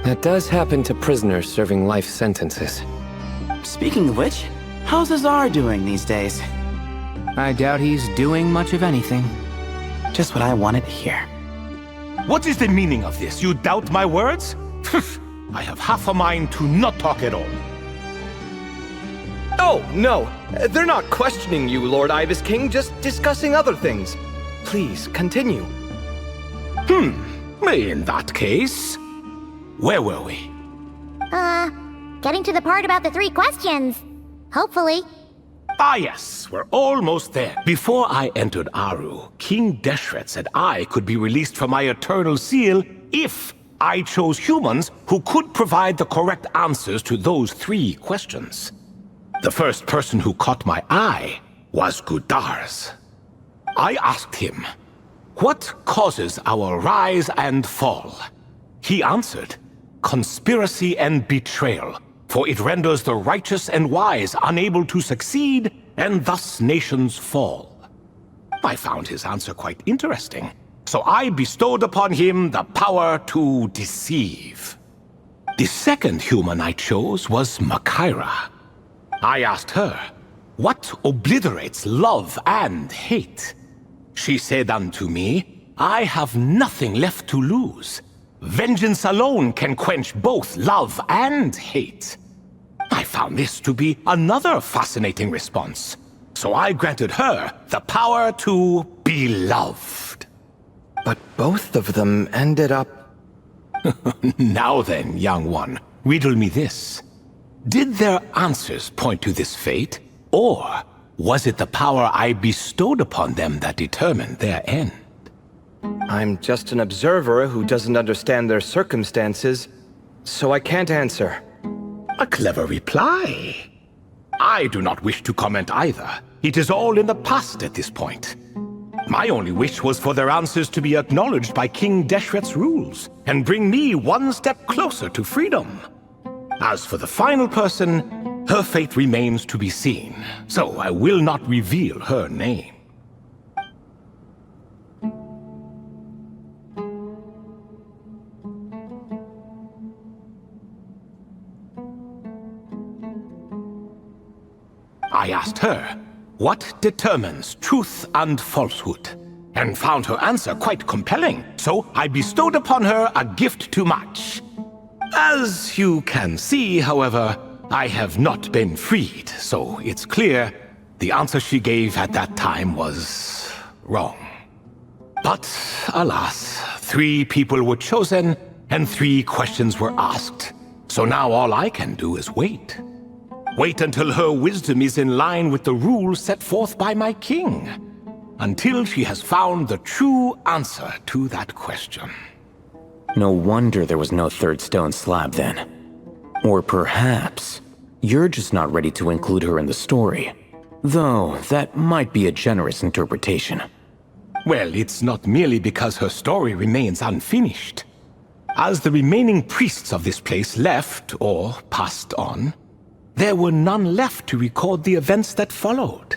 That does happen to prisoners serving life sentences. Speaking of which, how's Azar doing these days? I doubt he's doing much of anything. Just what I wanted to hear. What is the meaning of this? You doubt my words? I have half a mind to not talk at all. Oh, no. They're not questioning you, Lord Ibis King, just discussing other things. Please, continue. In that case, where were we? Getting to the part about the 3 questions. Hopefully. Ah yes, we're almost there. Before I entered Aru, King Deshret said I could be released from my eternal seal if I chose humans who could provide the correct answers to those 3 questions. The first person who caught my eye was Gudars. I asked him, what causes our rise and fall? He answered, conspiracy and betrayal, for it renders the righteous and wise unable to succeed, and thus nations fall. I found his answer quite interesting, so I bestowed upon him the power to deceive. The second human I chose was Makaira. I asked her, what obliterates love and hate? She said unto me, I have nothing left to lose. Vengeance alone can quench both love and hate. I found this to be another fascinating response, so I granted her the power to be loved. But both of them ended up... Now then, young one, riddle me this. Did their answers point to this fate, or was it the power I bestowed upon them that determined their end? I'm just an observer who doesn't understand their circumstances, so I can't answer. A clever reply. I do not wish to comment either. It is all in the past at this point. My only wish was for their answers to be acknowledged by King Deshret's rules, and bring me one step closer to freedom. As for the final person, her fate remains to be seen, so I will not reveal her name. I asked her, what determines truth and falsehood? And found her answer quite compelling, so I bestowed upon her a gift to match. As you can see, however, I have not been freed, so it's clear the answer she gave at that time was wrong. But alas, 3 people were chosen and 3 questions were asked, so now all I can do is wait. Wait until her wisdom is in line with the rules set forth by my king. Until she has found the true answer to that question. No wonder there was no 3rd stone slab then. Or perhaps you're just not ready to include her in the story. Though that might be a generous interpretation. Well, it's not merely because her story remains unfinished. As the remaining priests of this place left or passed on, there were none left to record the events that followed.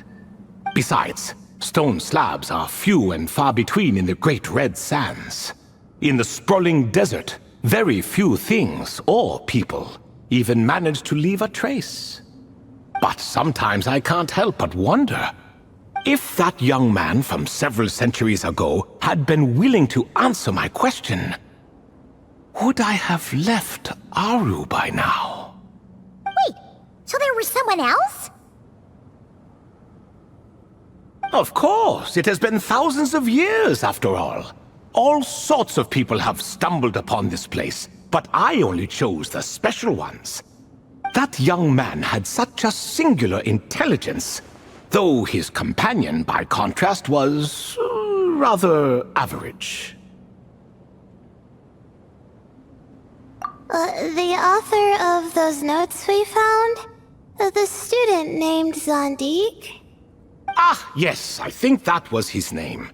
Besides, stone slabs are few and far between in the Great Red Sands. In the sprawling desert, very few things or people even manage to leave a trace. But sometimes I can't help but wonder, if that young man from several centuries ago had been willing to answer my question, would I have left Aru by now? So there was someone else? Of course, it has been thousands of years after all. All sorts of people have stumbled upon this place, but I only chose the special ones. That young man had such a singular intelligence, though his companion, by contrast, was rather average. The author of those notes we found? The student named Zondik? Ah, yes, I think that was his name.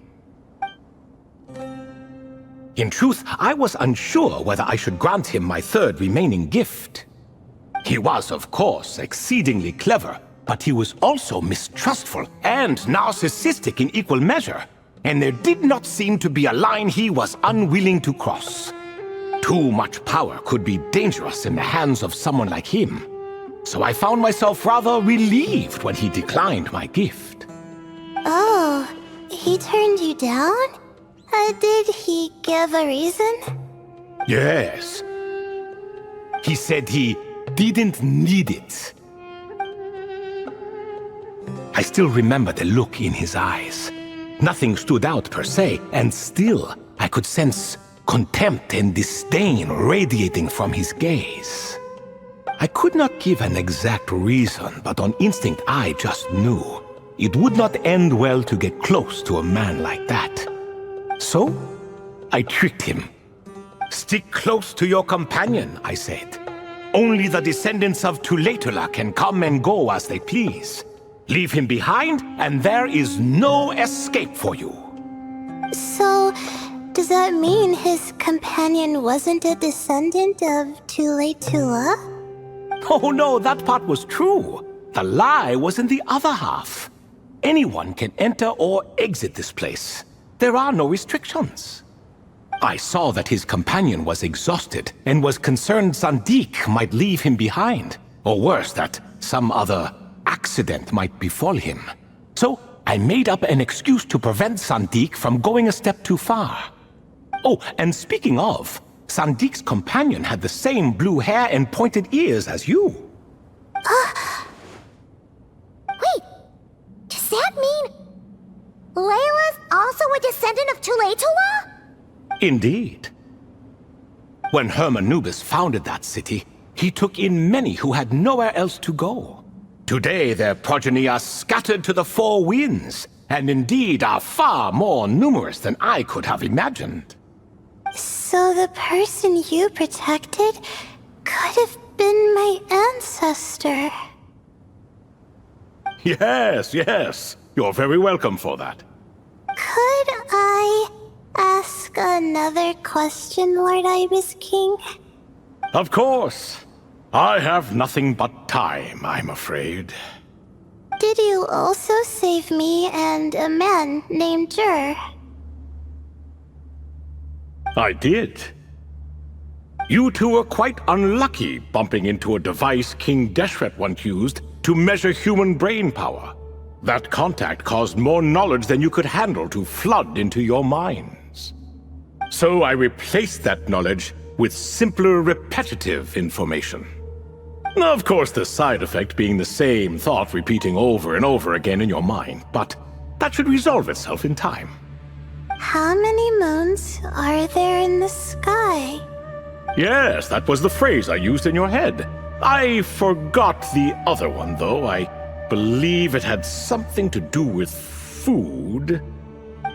In truth, I was unsure whether I should grant him my third remaining gift. He was, of course, exceedingly clever, but he was also mistrustful and narcissistic in equal measure, and there did not seem to be a line he was unwilling to cross. Too much power could be dangerous in the hands of someone like him, so I found myself rather relieved when he declined my gift. Oh, he turned you down? Did he give a reason? Yes. He said he didn't need it. I still remember the look in his eyes. Nothing stood out per se, and still I could sense contempt and disdain radiating from his gaze. I could not give an exact reason, but on instinct I just knew it would not end well to get close to a man like that. So, I tricked him. Stick close to your companion, I said. Only the descendants of Tulatula can come and go as they please. Leave him behind, and there is no escape for you. So, does that mean his companion wasn't a descendant of Tulatula? Oh no, that part was true. The lie was in the other half. Anyone can enter or exit this place. There are no restrictions. I saw that his companion was exhausted and was concerned Sandik might leave him behind, or worse, that some other accident might befall him. So I made up an excuse to prevent Sandik from going a step too far. Oh, and speaking of, Sandik's companion had the same blue hair and pointed ears as you. Wait, does that mean Layla's also a descendant of Tulatula? Indeed. When Hermanubis founded that city, he took in many who had nowhere else to go. Today their progeny are scattered to the four winds, and indeed are far more numerous than I could have imagined. So the person you protected could have been my ancestor. Yes. You're very welcome for that. Could I ask another question, Lord Ibis King? Of course. I have nothing but time, I'm afraid. Did you also save me and a man named Jur? I did. You two were quite unlucky bumping into a device King Deshret once used to measure human brain power. That contact caused more knowledge than you could handle to flood into your minds. So I replaced that knowledge with simpler, repetitive information. Of course, the side effect being the same thought repeating over and over again in your mind, but that should resolve itself in time. How many moons are there in the sky? Yes, that was the phrase I used in your head. I forgot the other one, though. I believe it had something to do with food.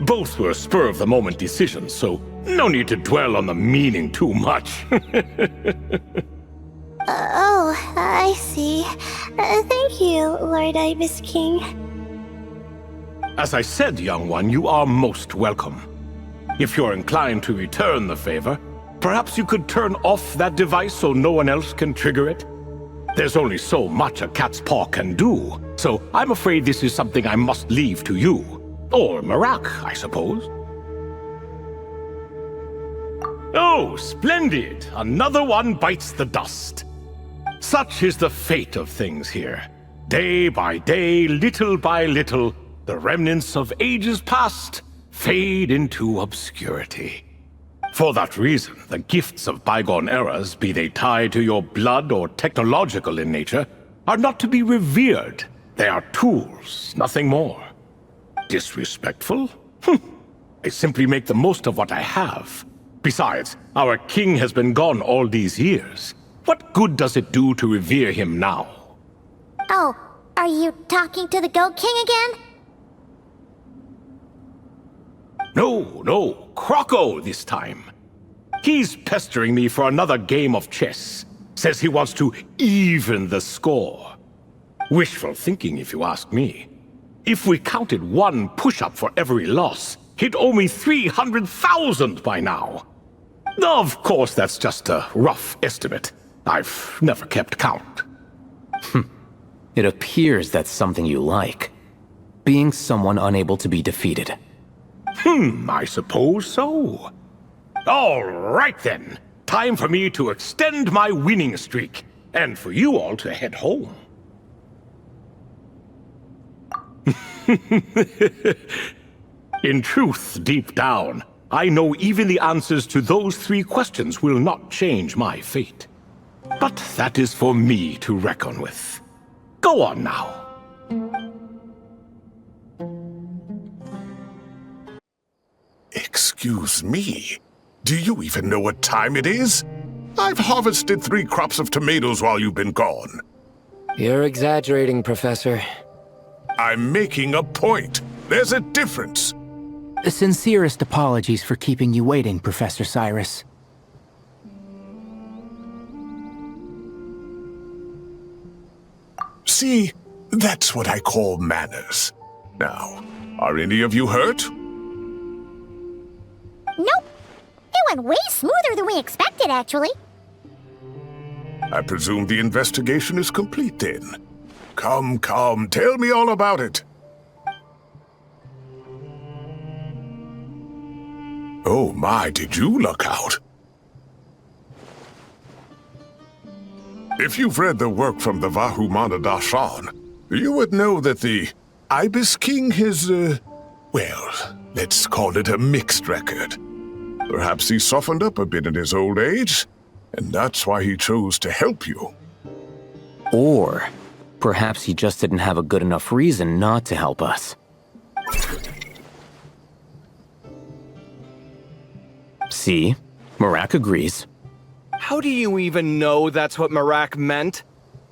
Both were spur-of-the-moment decisions, so no need to dwell on the meaning too much. Oh, I see. Thank you, Lord Ibis King. As I said, young one, you are most welcome. If you're inclined to return the favor, perhaps you could turn off that device so no one else can trigger it? There's only so much a cat's paw can do, so I'm afraid this is something I must leave to you. Or Marak, I suppose. Oh, splendid! Another one bites the dust. Such is the fate of things here. Day by day, little by little, the remnants of ages past fade into obscurity. For that reason, the gifts of bygone eras, be they tied to your blood or technological in nature, are not to be revered. They are tools, nothing more. Disrespectful? I simply make the most of what I have. Besides, our king has been gone all these years. What good does it do to revere him now? Oh, are you talking to the Goat King again? No, Croco this time. He's pestering me for another game of chess. Says he wants to even the score. Wishful thinking, if you ask me. If we counted one push-up for every loss, He'd owe me 300,000 by now. Of course, that's just a rough estimate. I've never kept count. It appears that's something you like. Being someone unable to be defeated. I suppose so. All right then. Time for me to extend my winning streak, and for you all to head home. In truth, deep down, I know even the answers to those 3 questions will not change my fate. But that is for me to reckon with. Go on now. Excuse me? Do you even know what time it is? I've harvested 3 crops of tomatoes while you've been gone. You're exaggerating, Professor. I'm making a point. There's a difference. The sincerest apologies for keeping you waiting, Professor Cyrus. See, that's what I call manners. Now, are any of you hurt? Nope. It went way smoother than we expected, actually. I presume the investigation is complete then. Come, tell me all about it. Oh my, did you luck out? If you've read the work from the Vahumana Darshan, you would know that the Ibis King has, well, let's call it a mixed record. Perhaps he softened up a bit in his old age, and that's why he chose to help you. Or perhaps he just didn't have a good enough reason not to help us. See? Marak agrees. How do you even know that's what Marak meant?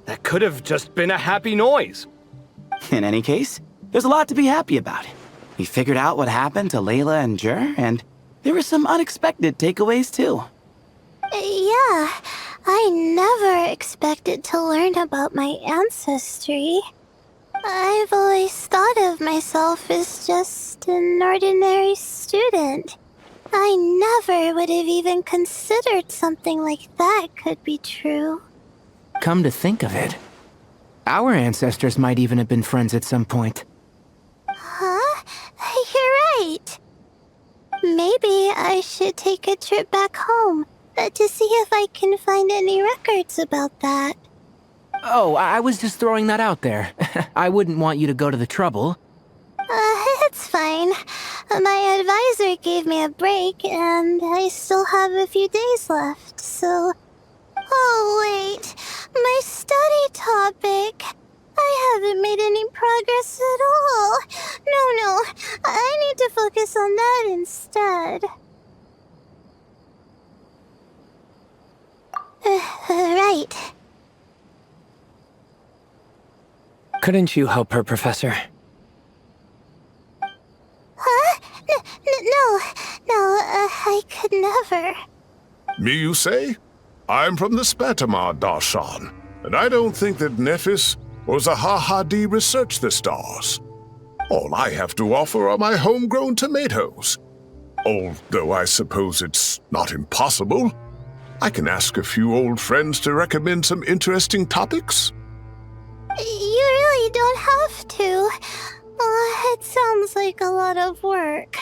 That could have just been a happy noise. In any case, there's a lot to be happy about. We figured out what happened to Layla and Jur, and there were some unexpected takeaways too. Yeah, I never expected to learn about my ancestry. I've always thought of myself as just an ordinary student. I never would have even considered something like that could be true. Come to think of it, our ancestors might even have been friends at some point. Huh? You're right. Maybe I should take a trip back home to see if I can find any records about that. Oh, I was just throwing that out there. I wouldn't want you to go to the trouble. It's fine. My advisor gave me a break, and I still have a few days left, so... Oh, wait. My study topic. I haven't made any progress at all. No. I need to focus on that instead. Right. Couldn't you help her, Professor? Huh? No, I could never. Me, you say? I'm from the Spatamar Darshan, and I don't think that Nephis or Zahahadi researched the stars. All I have to offer are my homegrown tomatoes. Although I suppose it's not impossible. I can ask a few old friends to recommend some interesting topics. You really don't have to. It sounds like a lot of work.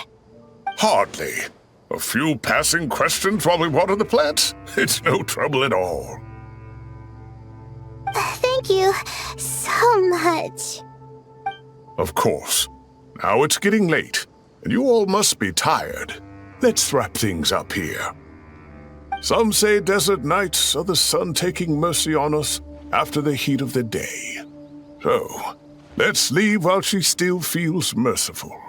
Hardly. A few passing questions while we water the plants? It's no trouble at all. Thank you so much. Of course. Now it's getting late, and you all must be tired. Let's wrap things up here. Some say desert nights are the sun taking mercy on us after the heat of the day. So, let's leave while she still feels merciful.